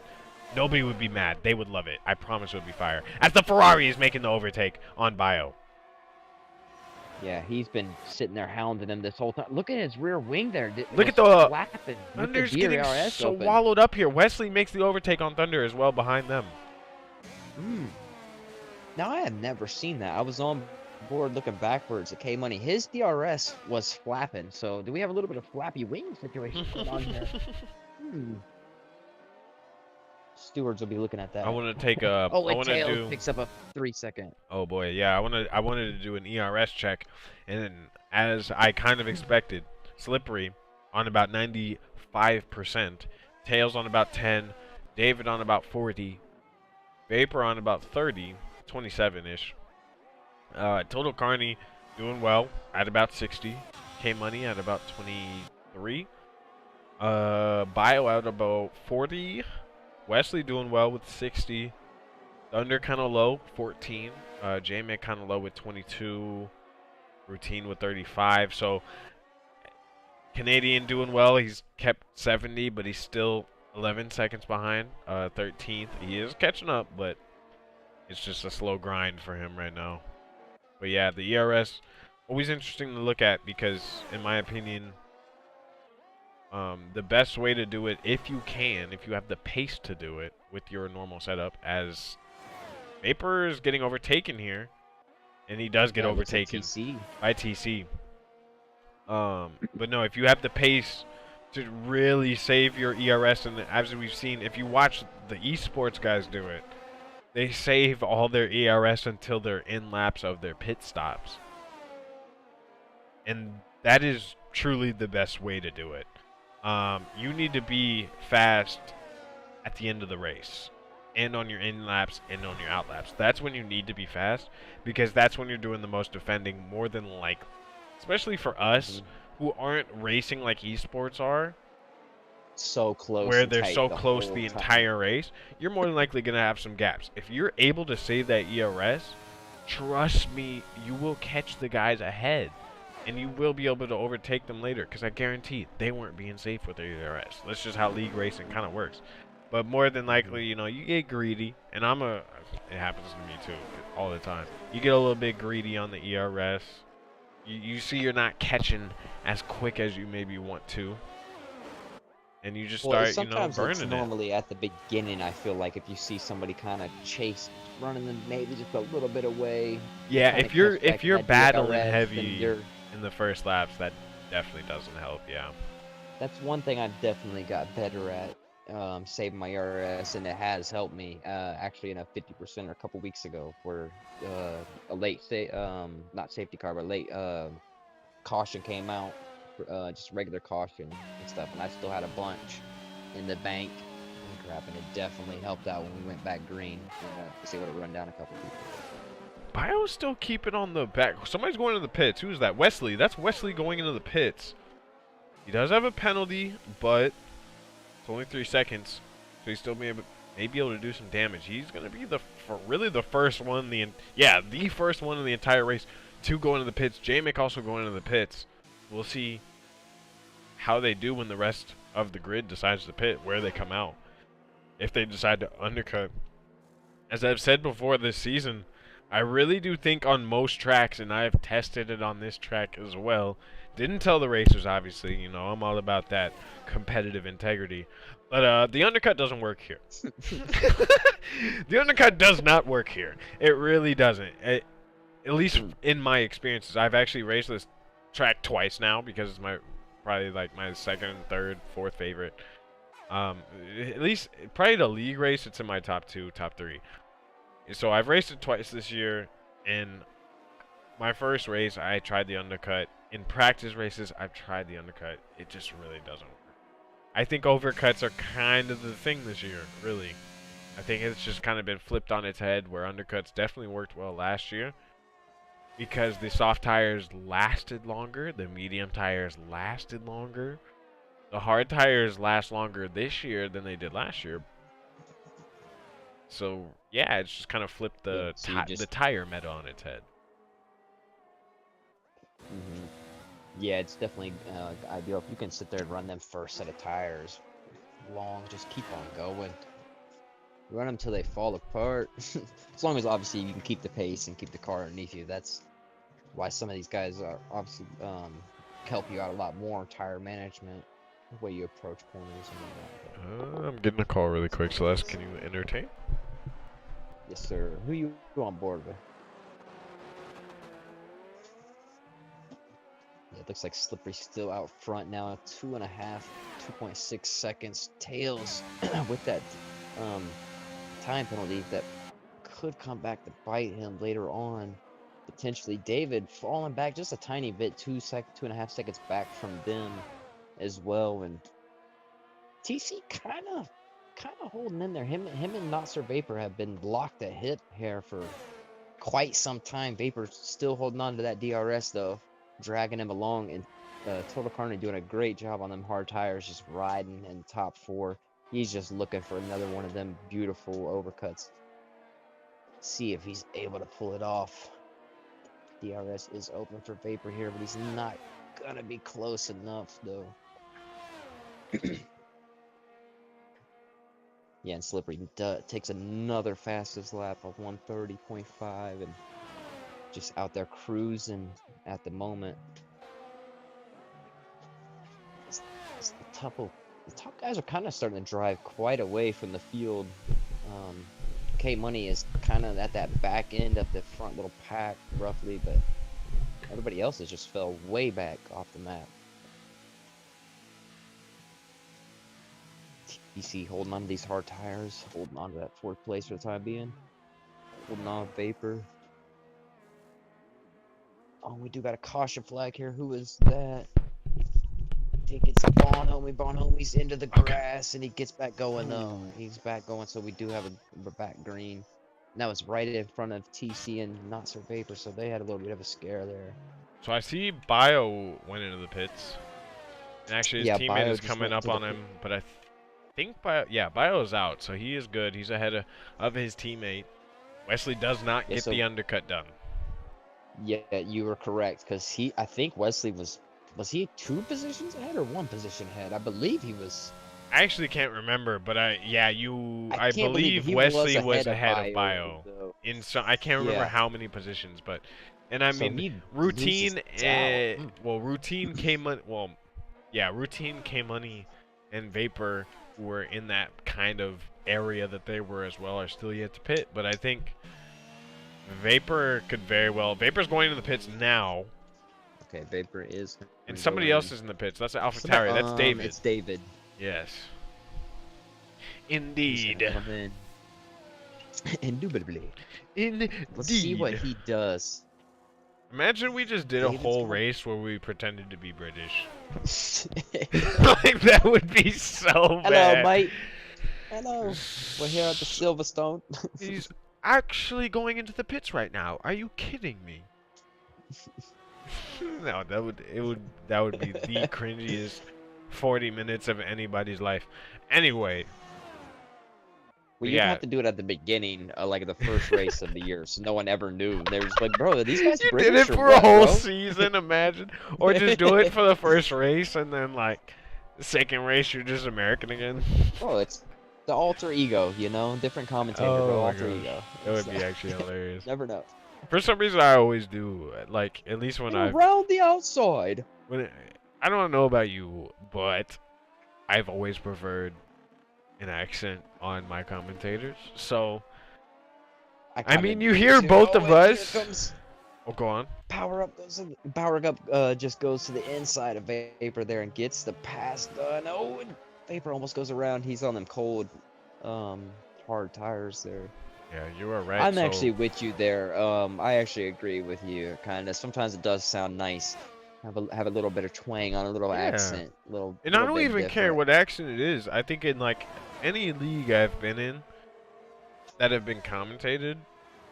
Nobody would be mad. They would love it. I promise it would be fire. As the Ferrari is making the overtake on Bio. Yeah, he's been sitting there hounding him this whole time. Look at his rear wing there. Look at was the flapping with the Thunder's getting DRS so open. wallowed up here. Wesley makes the overtake on Thunder as well behind them. Now, I have never seen that. I was on board looking backwards at K Money. His DRS was flapping. So, do we have a little bit of flappy wing situation going on here? Stewards will be looking at that. I want to take a. Oh, I it want to do. picks up a 3-second. Oh boy, yeah. I wanted to do an ERS check, and as I kind of expected, Slippery on about 95%, Tails on about 10, David on about 40, Vapor on about 30, 27-ish. Total Carney doing well at about 60. K Money at about 23. Bio at about 40. Wesley doing well with 60. Thunder kind of low, 14. J-Mac kind of low with 22. Routine with 35. So Canadian doing well. He's kept 70, but he's still 11 seconds behind. 13th. He is catching up, but it's just a slow grind for him right now. But yeah, the ERS always interesting to look at because, in my opinion, The best way to do it, if you can, if you have the pace to do it with your normal setup, as Vapor is getting overtaken here, and he does get Yeah, it looks like overtaken TC. by TC. But no, if you have the pace to really save your ERS, and as we've seen, if you watch the esports guys do it, they save all their ERS until they're in laps of their pit stops. And that is truly the best way to do it. You need to be fast at the end of the race, and on your in laps and on your out laps. That's when you need to be fast, because that's when you're doing the most defending, more than like, especially for us who aren't racing like esports are, So close where and they're tight so the close whole the time. entire race. You're more than likely gonna have some gaps. If you're able to save that ERS, trust me, you will catch the guys ahead. And you will be able to overtake them later, because I guarantee they weren't being safe with their ERS. That's just how league racing kind of works. But more than likely, you know, you get greedy, and it happens to me too, all the time. You get a little bit greedy on the ERS. You see you're not catching as quick as you maybe want to. And you just Well, start, sometimes it's burning it. normally at the beginning. I feel like if you see somebody kind of chase, running them maybe just a little bit away. Yeah, kinda if catch back in you're that battling DRS, then heavy in the first laps, that definitely doesn't help, yeah. that's one thing I definitely got better at, saving my RS, and it has helped me. Actually, in a 50% a couple weeks ago, where a not safety car, but late caution came out, just regular caution and stuff, and I still had a bunch in the bank and crap, and it definitely helped out when we went back green and was able to run down a couple people. Bio's still keeping on the back. Somebody's going into the pits. Who's that? Wesley. That's Wesley going into the pits. He does have a penalty, but it's only 3 seconds, so he's still may be able to do some damage. He's going to be really the first one, the first one in the entire race to go into the pits. J-Mick also going into the pits. We'll see how they do when the rest of the grid decides to pit, where they come out. If they decide to undercut. As I've said before this season, I really do think on most tracks, and I've tested it on this track as well. Didn't tell the racers, obviously. You know, I'm all about that competitive integrity. But the undercut doesn't work here. The undercut does not work here. It really doesn't. At least in my experiences. I've actually raced this track twice now, because it's probably like my second, third, fourth favorite. At least, probably the league race, it's in my top 2, top 3. So I've raced it twice this year. In my first race, I tried the undercut. In practice races, I've tried the undercut. It just really doesn't work. I think overcuts are kind of the thing this year, really. I think it's just kind of been flipped on its head, where undercuts definitely worked well last year, because the soft tires lasted longer, the medium tires lasted longer. The hard tires last longer this year than they did last year. So, yeah, it's just kind of flipped the tire meta on its head. Yeah, it's definitely ideal if you can sit there and run them first set of tires long. Just keep on going. Run them till they fall apart. As long as, obviously, you can keep the pace and keep the car underneath you. That's why some of these guys are obviously help you out a lot more. Tire management, the way you approach corners and all that. I'm getting a call really quick, Celeste. Can you entertain? Yes, sir. Who you on board with? Yeah, it looks like Slippery's still out front now. 2.6 seconds. Tails with that time penalty that could come back to bite him later on. Potentially David falling back just a tiny bit, 2.5 seconds back from them as well. And TC kind of holding in there. Him and Not Sir Vapor have been locked at hip here for quite some time. Vapor's still holding on to that DRS though, dragging him along, and Total Carney doing a great job on them hard tires, just riding in top 4. He's just looking for another one of them beautiful overcuts. See if he's able to pull it off. DRS is open for Vapor here, but he's not gonna be close enough though. Yeah, and Slippery takes another fastest lap of 1:30.5 and just out there cruising at the moment. It's the top guys are kind of starting to drive quite away from the field. K Money is kind of at that back end of the front little pack, roughly, but everybody else has just fell way back off the map. TC holding on to these hard tires, holding on to that 4th place for the time being. Holding on to Vapor. Oh, we do got a caution flag here. Who is that? I think it's Bonhomie. Bonhomie's into the grass, and he gets back going, though. He's back going, so we do have we're back green. And that was right in front of TC and Not So Vapor, so they had a little bit of a scare there. So I see Bio went into the pits. And actually, his teammate Bio is coming up on him, but I think Bio is out, so he is good. He's ahead of his teammate. Wesley does not get the undercut done. Yeah, you were correct, because I think Wesley was he 2 positions ahead or 1 position ahead? I believe he was. I actually can't remember, but I believe Wesley was ahead of Bio. I can't remember how many positions, but I mean routine routine K-Money and Vapor, who were in that kind of area that they were as well, are still yet to pit, but I think Vapor could very well. Vapor's going into the pits now. Okay, Vapor is. And somebody else is in the pits. That's AlphaTauri. That's David. It's David. Yes. Indeed. Indubitably. Indeed. Let's see what he does. Imagine we just did a whole race where we pretended to be British. Like, that would be so bad. Hello, mate. Hello. We're here at the Silverstone. He's actually going into the pits right now. Are you kidding me? No, that would be the cringiest 40 minutes of anybody's life. Anyway. Well, you have to do it at the beginning, like the first race of the year, so no one ever knew. They were just like, bro, are these guys you British did it or for what, a whole bro? season, imagine. Or just do it for the first race, and then, like, the second race, you're just American again. Oh, it's the alter ego, you know? Different commentator, bro, alter ego. That would be actually hilarious. Never know. For some reason, I always do, like, at least when around the outside. I don't know about you, but I've always preferred an accent on my commentators. So, I mean, you hear both of us. Oh, go on. Power up just goes to the inside of Vapor there and gets the pass done. Oh, and Vapor almost goes around. He's on them cold, hard tires there. Yeah, you were right. I'm actually with you there. I actually agree with you. Kind of. Sometimes it does sound nice. Have a little bit of twang on a little accent. And I don't even care what accent it is. I think in like any league I've been in that have been commentated,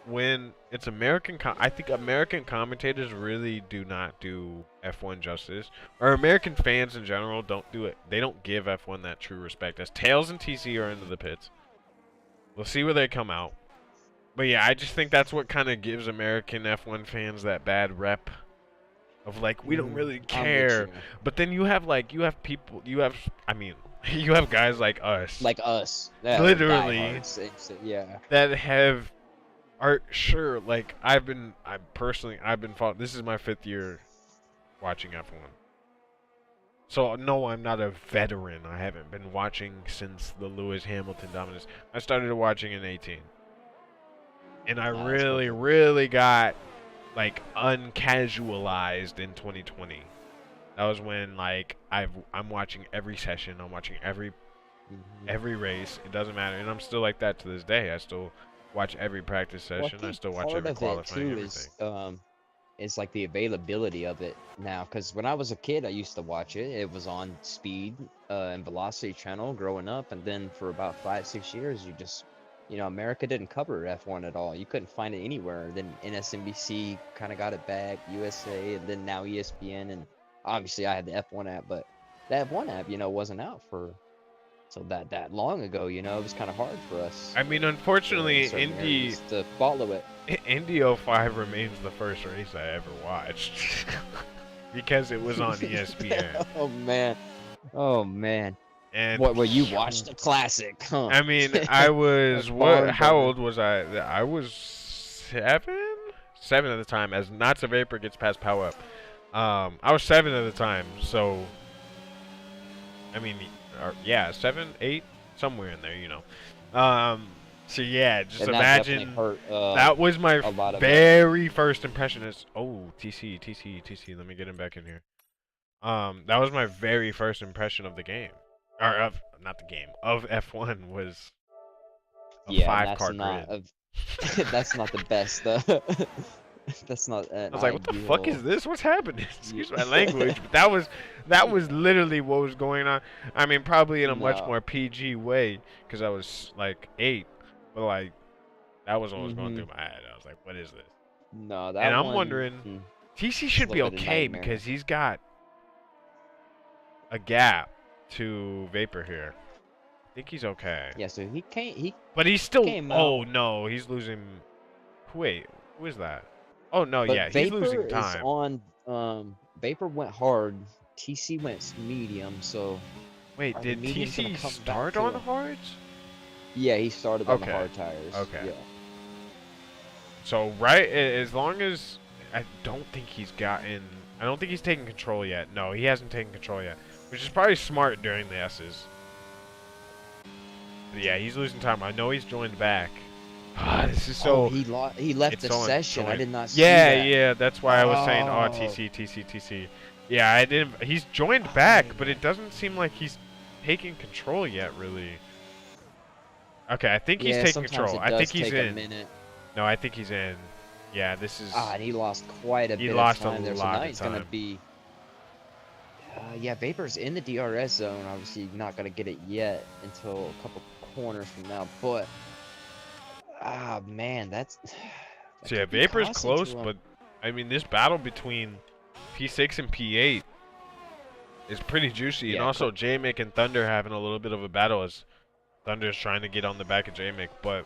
when it's American, I think American commentators really do not do F1 justice, or American fans in general don't do it. They don't give F1 that true respect. As Tails and TC are into the pits, we'll see where they come out. But yeah, I just think that's what kind of gives American F1 fans that bad rep of like, we don't really care. But then you have guys like us. Like us. Literally. Yeah. That are sure, like, I've been following, this is my 5th year watching F1. So, no, I'm not a veteran. I haven't been watching since the Lewis Hamilton dominance. I started watching in 18. And I really got, like, uncasualized in 2020. That was when, like, I'm watching every session. I'm watching every race. It doesn't matter. And I'm still like that to this day. I still watch every practice session. I still watch every qualifying, everything. It's like the availability of it now. Because when I was a kid, I used to watch it. It was on Speed and Velocity Channel growing up. And then for about 5-6 years, America didn't cover F1 at all. You couldn't find it anywhere. Then NSNBC kind of got it back, USA, and then now ESPN. And obviously I had the F1 app, but the F1 app, wasn't out for that long ago. It was kind of hard for us. I mean, unfortunately, Indy to follow it. Indy 05 remains the first race I ever watched because it was on ESPN. Oh man. And what? Well, you watched the classic, huh? I mean, I was how old was I? I was 7 at the time. As Not So Vapor gets past Power Up, I was 7 at the time. So, I mean, yeah, 7, 8, somewhere in there, you know. So yeah, just And that definitely imagine hurt that was my a lot of very first impression. Is TC. Let me get him back in here. That was my very first impression of the game, or of not the game of F1 was a yeah, and 5-car grid. that's not the best. That's not I an was like, what the fuck ideal. is this? What's happening? Yeah. Excuse my language, but that was literally what was going on. I mean, probably in a much No. more PG way, because I was like 8, but like that was what was going Mhm. through my head. I was like, what is this? No, And that I'm one wondering, TC is a should be little bit of okay nightmare. because he's got a gap to Vapor here. I think he's okay. Yeah, so he But he's still. came Oh out. no, he's losing. Wait, who is that? Oh no, But yeah, he's Vapor losing is time. on Vapor went hard, TC went medium, so Wait, are the did mediums gonna TC come back start to on him? hards? Yeah, he started on the Okay. hard tires. Okay. Yeah. So right, as long as I don't think he's gotten. I don't think he's taken control yet. No, he hasn't taken control yet, which is probably smart during the S's. But yeah, he's losing time. I know he's joined back. Ah, this is so. Oh, he left It's the so session. I annoying. did not see Yeah, that. yeah, that's why I was saying, oh, Oh. TC. Yeah, I didn't. He's joined back, but it doesn't seem like he's taking control yet, really. Okay, I think he's Yeah, taking sometimes control. it I does think he's take a in. minute. No, I think he's in. Yeah, this is. Ah, and he lost quite a He bit lost of a time there. So lot now of he's gonna time. be. Yeah, Vapor's in the DRS zone. Obviously, not gonna get it yet until a couple corners from now. But ah, man, that So yeah, could be Vapor's costing close, to him. but I mean, this battle between P6 and P8 is pretty juicy, and Yeah, also J-Mick and Thunder having a little bit of a battle as Thunder's trying to get on the back of J-Mick, but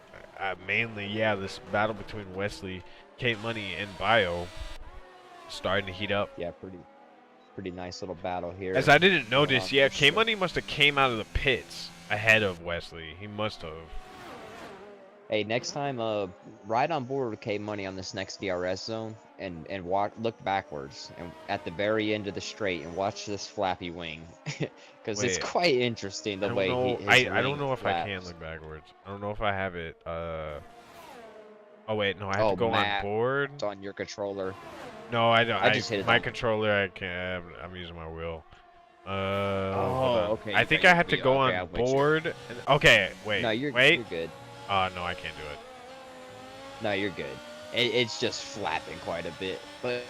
mainly, yeah, this battle between Wesley, Kate Money, and Bio starting to heat up. yeah, pretty nice little battle here. As I didn't going notice, on yeah, for K sure. Money must have came out of the pits ahead of Wesley. He must have. Hey, next time, ride on board with K Money on this next DRS zone, and look backwards, and at the very end of the straight, and watch this flappy wing, because it's Wait, quite interesting I the don't way know. his I don't wing know if I can flaps. look backwards. I don't know if I have it. Oh wait, no, I have to Oh, go on Matt, board. it's on your controller. No, I don't. I just hit it My on. controller, I can't. I'm using my wheel. Hold Oh, on. okay. I you think got I your have to wheel. go Okay, on I'm with you. board. Okay, wait. No, you're wait. good. No, I can't do it. No, you're good. It's just flapping quite a bit, but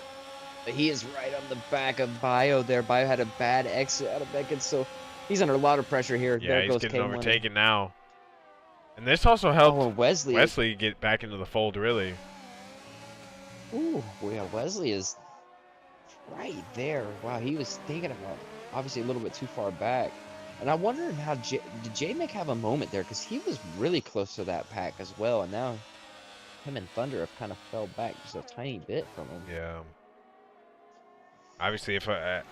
he is right on the back of Bio there. Bio had a bad exit out of Beckett, so he's under a lot of pressure here. Yeah, There he's goes getting K Money. overtaken now. And this also Oh, helped and Wesley. Wesley get back into the fold, really. Ooh, yeah, Wesley is right there. Wow, he was thinking about obviously a little bit too far back. And I wondered how did J-Mick have a moment there, because he was really close to that pack as well, and now him and Thunder have kind of fell back just a tiny bit from him. Yeah. Obviously, if a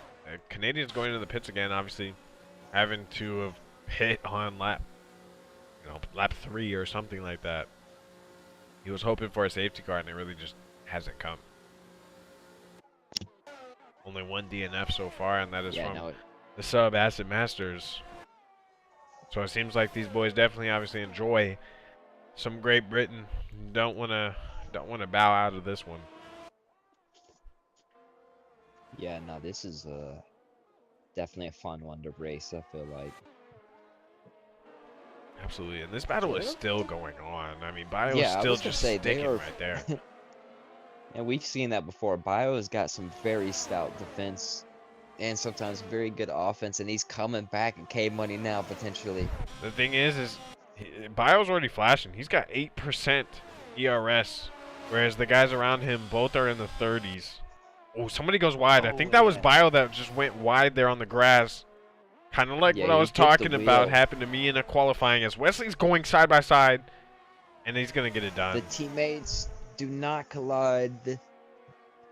Canadian's going to the pits again, obviously having to have hit on lap 3 or something like that. He was hoping for a safety car, and it really just hasn't come. Only one DNF so far, and that is Yeah, from no, the sub Acid Masters. So it seems like these boys definitely, obviously, enjoy some Great Britain. Don't wanna bow out of this one. yeah, no, this is definitely a fun one to race, I feel like. Absolutely, and this battle is still going on. I mean, Bio is Yeah, I still was gonna just say, they sticking are right there. And we've seen that before. Bio has got some very stout defense and sometimes very good offense, and he's coming back at K Money now potentially. The thing is Bio's already flashing. He's got 8% ERS, whereas the guys around him both are in the 30s. Oh, somebody goes wide. I think that was yeah. Bio that just went wide there on the grass. Kind of like Yeah, what I he was hit the talking about wheel. happened to me in a qualifying as Wesley's going side by side, and he's going to get it done. The teammates do not collide, and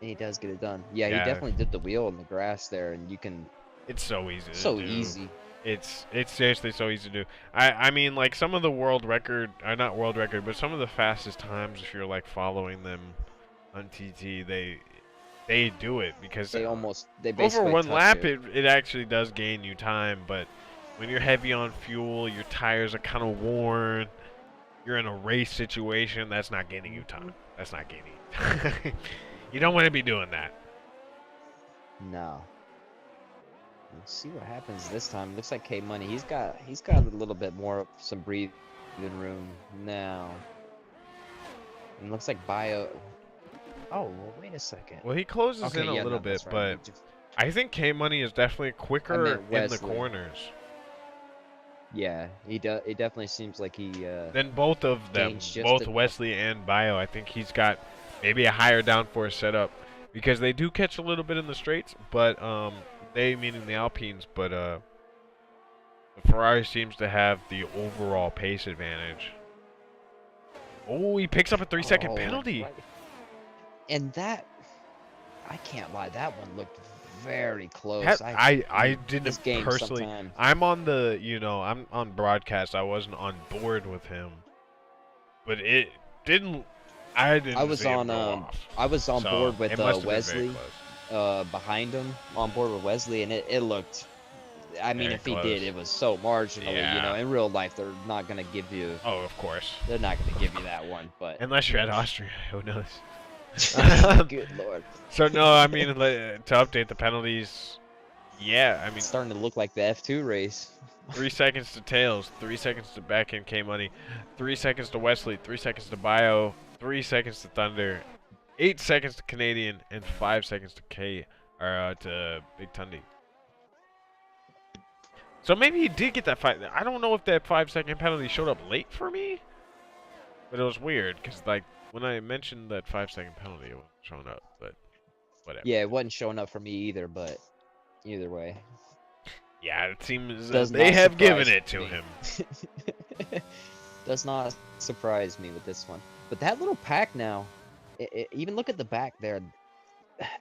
he does get it done. Yeah, he Yeah. definitely did the wheel in the grass there, and you can. It's so easy to So do. easy. It's seriously so easy to do. I mean, like, some of the world record, not world record, but some of the fastest times, if you're like following them on TT, they do it because They over basically one touch lap it. it actually does gain you time, but when you're heavy on fuel, your tires are kind of worn, you're in a race situation, that's not getting you time. That's not getting you. You don't want to be doing that. No. Let's see what happens this time. Looks like K Money. He's got a little bit more of some breathing room now. And looks like Bio. Oh, well, wait a second. Well, he closes Okay, in a yeah, little no, bit, that's right. but I think K Money is definitely quicker in the Wesley. corners Yeah, he does. It definitely seems like he. than both of them, gains just both enough. Wesley and Bio. I think he's got maybe a higher downforce setup because they do catch a little bit in the straights, but they meaning the Alpines, but the Ferrari seems to have the overall pace advantage. Oh, he picks up a 3-second penalty. Right. And that, I can't lie, that one looked very close. I didn't this game personally. sometimes. I'm on the, I'm on broadcast. I wasn't on board with him, but it didn't. I didn't. I was see him on go off. I was on So, board with it must have been very Wesley behind him, on board with Wesley, and it looked. I mean, Very if he close. did, it was so marginally. Yeah. In real life, they're not gonna give you. Oh, of course. They're not gonna give you that one, but. Unless you're at Austria, who knows? Good lord. So no, I mean to update the penalties. Yeah, I mean It's starting to look like the F2 race. 3 seconds to Tails, 3 seconds to back end K Money, 3 seconds to Wesley, 3 seconds to Bio, 3 seconds to Thunder, 8 seconds to Canadian, and 5 seconds to to Big Tundy. So maybe he did get that I don't know if that 5-second penalty showed up late for me, but it was weird because like when I mentioned that 5-second penalty, it wasn't showing up. But whatever. Yeah, it wasn't showing up for me either, but either way. Yeah, it seems Does they not have given surprise it to me. him. Does not surprise me with this one. But that little pack now, even look at the back there.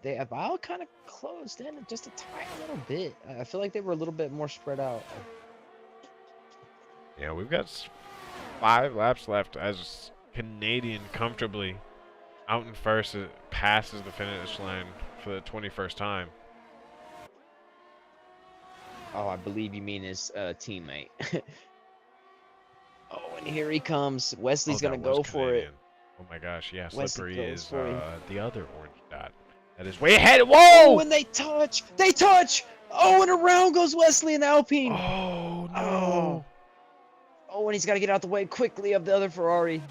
They have all kind of closed in just a tiny little bit. I feel like they were a little bit more spread out. Yeah, we've got 5 laps left as Canadian comfortably out in first. It passes the finish line for the 21st time. Oh, I believe you mean his teammate. Oh, and here he comes. Wesley's Oh, gonna that was go for it. Canadian. Oh my gosh, yeah, Wesley Slippery goes is for him. the other orange dot. That is way ahead. Whoa! Oh, and they touch! They touch! Oh, and around goes Wesley in the Alpine. Oh no! Oh. Oh, and he's got to get out the way quickly of the other Ferrari.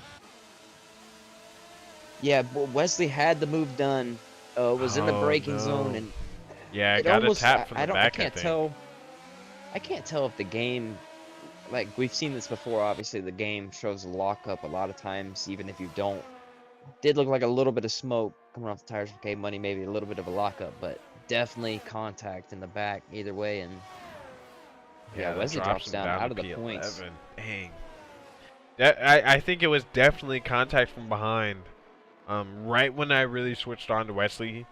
Yeah, Wesley had the move done. Was in the braking zone, and yeah, it got almost, a tap from the back. I can't tell. I can't tell if the game, like we've seen this before. Obviously, the game shows a lockup a lot of times, even if you don't. Did look like a little bit of smoke coming off the tires from K Money, maybe a little bit of a lockup, but definitely contact in the back either way. And yeah, Wesley drops down out of the points. Dang. I think it was definitely contact from behind. Right when I really switched on to Wesley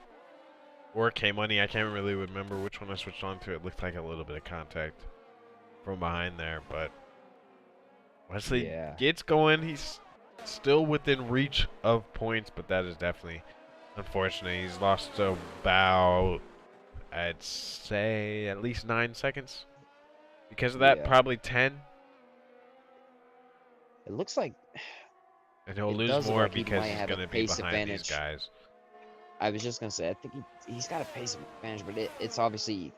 or K Money, I can't really remember which one I switched on to. It looked like a little bit of contact from behind there, but Wesley gets going. He's still within reach of points, but that is definitely unfortunate. He's lost about, I'd say, at least 9 seconds. Because of that, probably 10. It looks like... And he'll lose more because he's going to be behind these guys. I was just going to say, I think he's got a pace advantage, but it's obviously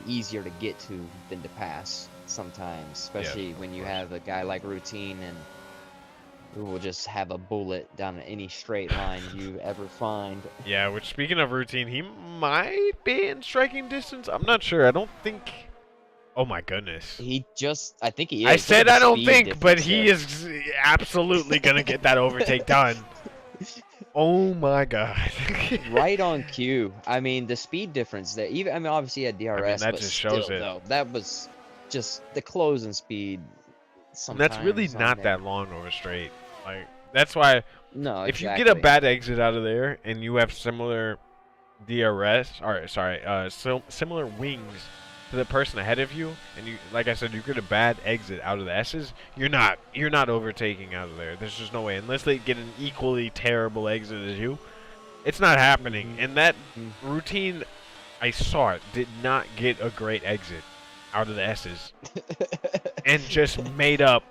easier to get to than to pass sometimes, especially when you have a guy like Routine and who will just have a bullet down any straight line you ever find. Yeah, which speaking of Routine, he might be in striking distance. I'm not sure. I don't think... Oh my goodness. I think he is. I said I don't think, but he is absolutely going to get that overtake done. Oh my god. Right on cue. I mean, the speed difference there. Obviously he had DRS, that but just still, shows it. though, that was just the closing speed. And that's really not that long over straight. Like, that's why no, if you get a bad exit out of there and you have similar DRS, or sorry, similar wings to the person ahead of you, and you, like I said, you get a bad exit out of the S's, you're not overtaking out of there. There's just no way, unless they get an equally terrible exit as you. It's not happening. And that Routine, I saw it, did not get a great exit. out of the S's and just made up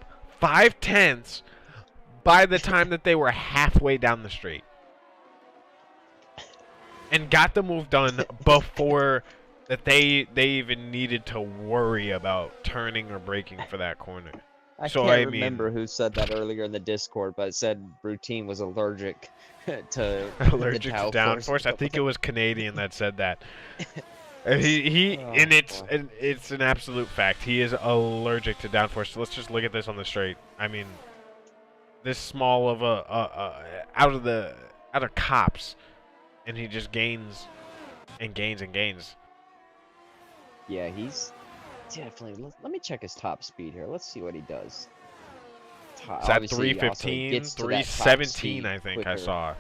5/10 by the time that they were halfway down the straight. And got the move done before that they even needed to worry about turning or braking for that corner. I So, can't I mean- remember who said that earlier in the Discord, but it said Routine was allergic to Allergic the to downforce. I think it was Canadian that said that. And Oh, and boy. it's an absolute fact. He is allergic to downforce. So let's just look at this on the straight. I mean, this small of out of cops, and he just gains and gains and gains. Yeah, he's definitely. Let me check his top speed here. Let's see what he does. It's at Obviously, he also 315, gets to that top 317, speed I think I quicker. saw.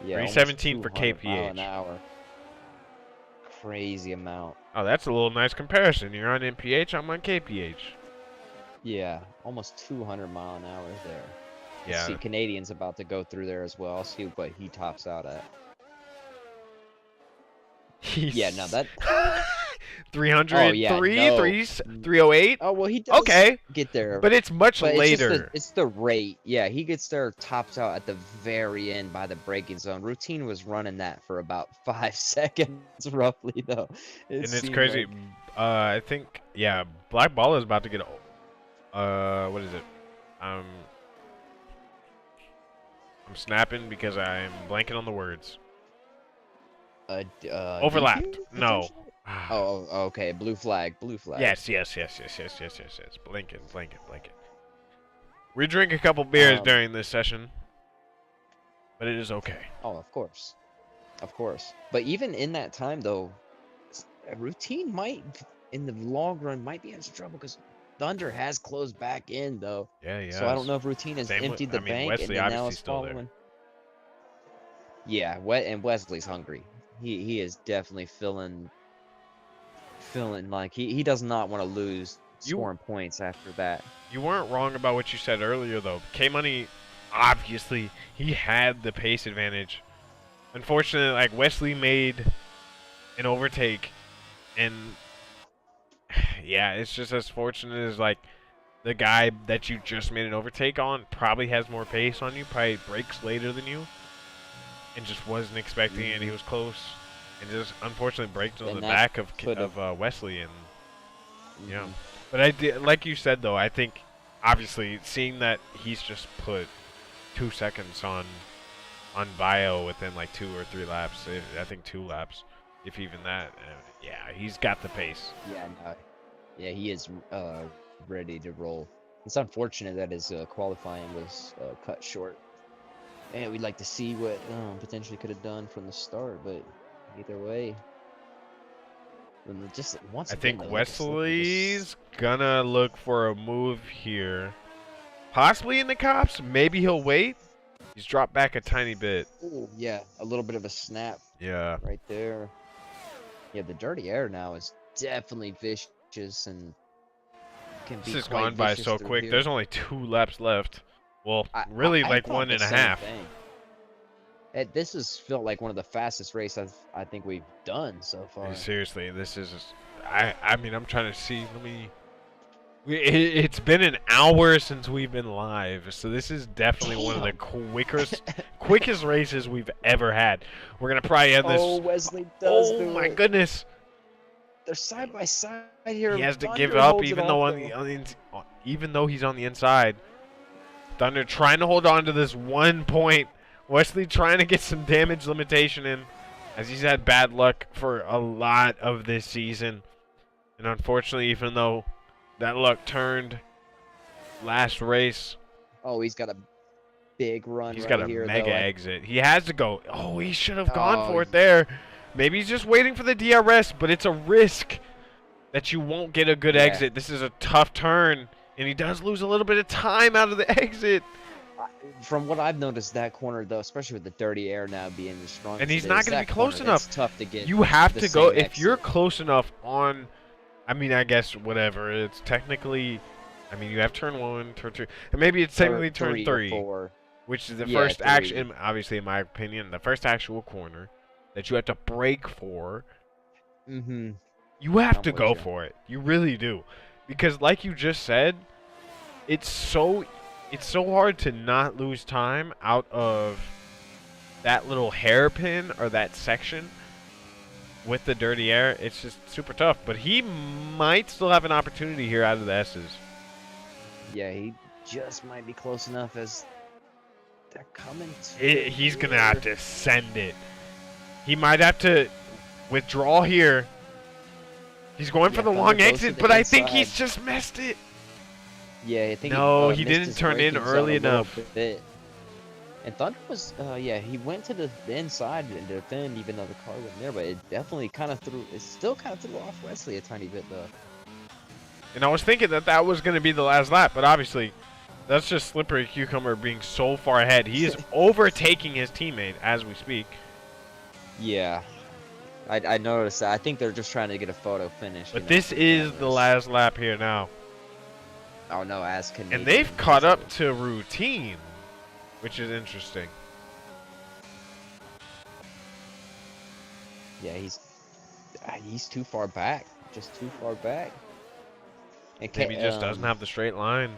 Yeah, 317 for almost 200 mile KPH. an hour. Crazy amount. Oh, that's a little nice comparison. You're on MPH, I'm on KPH. Yeah, almost 200 mile an hour there. Yeah. Let's see, Canadian's about to go through there as well. I'll see what he tops out at. Yeah, no, that. 303, Oh, yeah, no. 308. Oh well, he does Okay, get there, but it's much but later. it's the rate. Yeah, he gets there, tops out at the very end by the braking zone. Routine was running that for about 5 seconds, roughly, though. And it's seemed crazy. like- I think, yeah, Black Ball is about to get. What is it? I'm snapping because I'm blanking on the words. Overlapped. DQ, No. potentially? Oh, okay. Blue flag. Blue flag. Yes. Blanking. We drink a couple beers during this session, but it is okay. Oh, of course. Of course. But even in that time, though, Routine might, in the long run, might be in some trouble because Thunder has closed back in, though. Yeah. So I don't know if Routine has Same with- emptied the I mean, bank Wesley and then now obviously is still there. following. Yeah, and Wesley's hungry. He is definitely feeling like he does not want to lose scoring points after that. You weren't wrong about what you said earlier, though. K-Money, obviously, he had the pace advantage. Unfortunately, like, Wesley made an overtake, and yeah, it's just as fortunate as, like, the guy that you just made an overtake on probably has more pace on you, probably breaks later than you, and just wasn't expecting it. He was close, and just unfortunately braked on the back of Wesley, and yeah. But I did, like you said though, I think obviously seeing that he's just put 2 seconds on Bio within like 2 or 3 laps. I think 2 laps, if even that. Yeah, he's got the pace. Yeah, no, yeah, he is ready to roll. It's unfortunate that his qualifying was cut short. Man, we'd like to see what potentially could have done from the start, but either way, just once I again, think though, like, it's looking Wesley's gonna look for a move here. Possibly in the cops. Maybe he'll wait. He's dropped back a tiny bit. Ooh, yeah, a little bit of a snap Yeah. right there. Yeah, the dirty air now is definitely vicious and can be This has quite gone by vicious so through quick. here. There's only 2 laps left. Well, really, I like thought 1 the and a same half. thing. This has felt like one of the fastest races I think we've done so far. Seriously, this is. I mean, I'm trying to see. It's been an hour since we've been live, so this is definitely one of the quickest races we've ever had. We're gonna probably end this. Oh, Wesley does Oh my goodness! They're side by side here. He has to Thunder give up, holds it even though off, even though he's on the inside. Thunder trying to hold on to this 1 point. Wesley trying to get some damage limitation in, as he's had bad luck for a lot of this season. And unfortunately, even though that luck turned last race. Oh, he's got a big run. He's right got a here, mega though. exit. He has to go. Oh, he should have gone Oh, for it there. Maybe he's just waiting for the DRS, but it's a risk that you won't get a good exit. This is a tough turn, and he does lose a little bit of time out of the exit. From what I've noticed, that corner though, especially with the dirty air now being as strong, And as he's it not is, going to that be close corner, it's enough. tough to get. You have the to go same if you're exit. close enough on. I mean, I guess whatever. It's technically. I mean, you have turn 1, turn 2, and maybe it's technically turn 3 or 3, 4. which is the Yeah, first 3. action. Obviously, in my opinion, the first actual corner that you have to brake for. Mm-hmm. You have I'm to with go you. for it. You really do. Because like you just said, it's so hard to not lose time out of that little hairpin or that section with the dirty air. It's just super tough. But he might still have an opportunity here out of the S's. Yeah, he just might be close enough as they're coming to He's going to here. have to send it. He might have to withdraw here. He's going for the Thunder long goes to exit, the but I think inside. he's just missed it. Yeah, I think No, he he missed didn't his turn in braking zone early a little enough. bit. And Thunder was, yeah, he went to the inside and defend, even though the car wasn't there. But it definitely kind of threw, it still kind of threw off Wesley a tiny bit, though. And I was thinking that was going to be the last lap, but obviously, that's just Slippery Cucumber being so far ahead. He is overtaking his teammate as we speak. Yeah, I noticed that. I think they're just trying to get a photo finish. But this is the last lap here now. Oh no, as Canadian. And they've caught up to routine, which is interesting. Yeah, he's too far back. Just too far back. And Maybe he just doesn't have the straight line.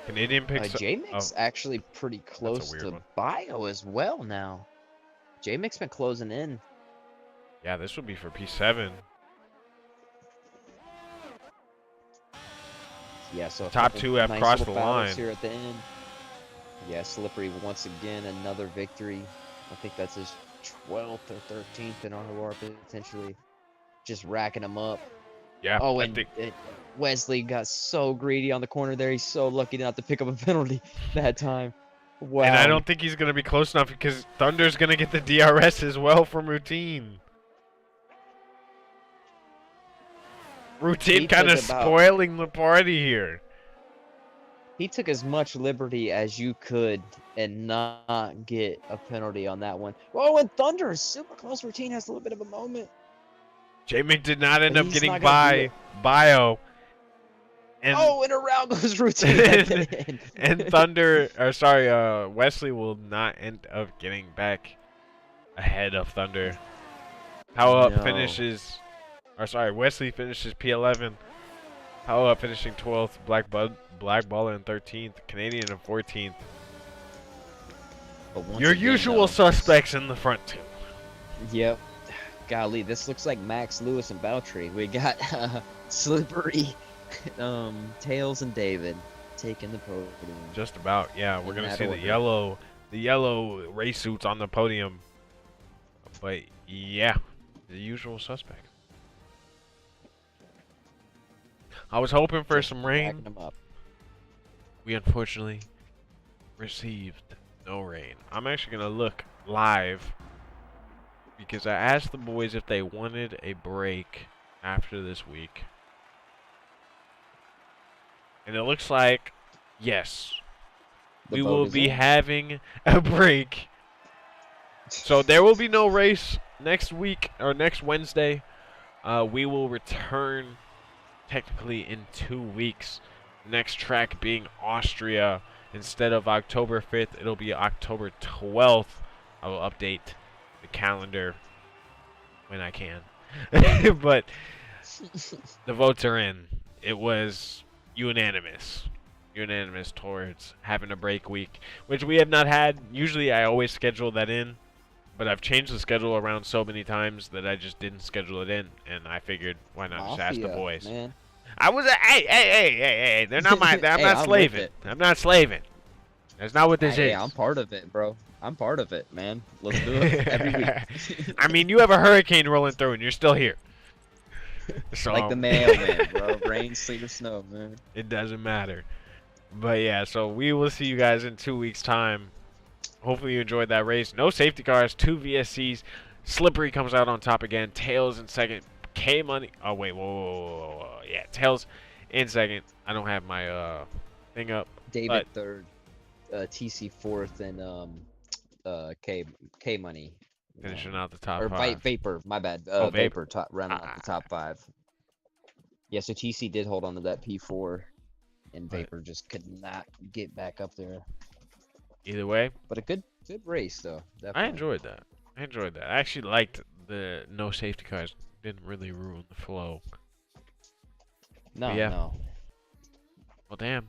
Canadian picks J-Mix actually pretty close to one. Bio as well now. J-Mix been closing in. Yeah, this would be for P7. Yeah, so top two have crossed the line here at the end. Yeah, Slippery once again another victory. I think that's his 12th or 13th in ROR potentially. Just racking them up. Yeah. Oh, and Wesley got so greedy on the corner there. He's so lucky not to pick up a penalty that time. Wow. And I don't think he's going to be close enough because Thunder's going to get the DRS as well from Routine. Routine kind of spoiling the party here. He took as much liberty as you could and not get a penalty on that one. Oh, and Thunder is super close. Routine has a little bit of a moment. J-Mick did not end up getting by Bio. And and around goes Routine at the end. And Thunder, or sorry, Wesley will not end up getting back ahead of Thunder. Power Up finishes, or sorry, Wesley finishes P11. Power Up finishing 12th, Black Baller in 13th, Canadian in 14th. Your usual suspects in the front two. Yep. Golly, this looks like Max, Lewis, and Bowtree. We got Slippery, Tails, and David taking the podium. Just about, yeah. We're gonna see the yellow race suits on the podium. But yeah, the usual suspects. I was hoping for some rain. We unfortunately received no rain. I'm actually gonna look live because I asked the boys if they wanted a break after this week. And it looks like, yes, we will be having a break. So there will be no race next week or next Wednesday. We will return technically in 2 weeks. Next track being Austria. Instead of October 5th, it'll be October 12th. I will update the calendar when I can. But the votes are in. It was unanimous towards having a break week, which we have not had. Usually I always schedule that in, but I've changed the schedule around so many times that I just didn't schedule it in, and I figured why not just ask the boys. Man. I was hey, they're not my I'm not slaving. I'm not slaving. That's not what this is. I'm part of it, bro. I'm part of it, man. Let's do it every week. I mean, you have a hurricane rolling through and you're still here. So, like the mailman, bro. Rain, sleet, or snow, man. It doesn't matter. But yeah, so we will see you guys in 2 weeks' time. Hopefully you enjoyed that race. No safety cars, 2 VSCs. Slippery comes out on top again. Tails in second. K-Money. Oh, wait. Whoa. Yeah, Tails in second. I don't have my thing up. David third. TC fourth. And K-Money. Finishing out the top or 5. Vapor. My bad. Vapor running out the top 5. Yeah, so TC did hold on to that P4. And Vapor just could not get back up there. Either way. But a good race, though. Definitely. I enjoyed that. I actually liked the no safety cars. didn't really ruin the flow. No, yeah. no. Well, damn.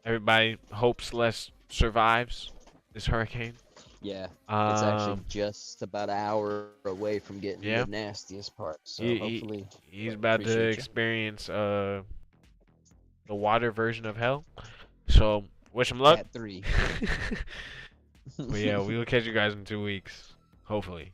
Everybody hopes Les survives this hurricane. Yeah, it's actually Um, just about an hour away from getting yeah. the nastiest part. So He, hopefully, he's about to appreciate you. experience the water version of hell. So wish him luck. At 3. But yeah, we will catch you guys in 2 weeks, hopefully.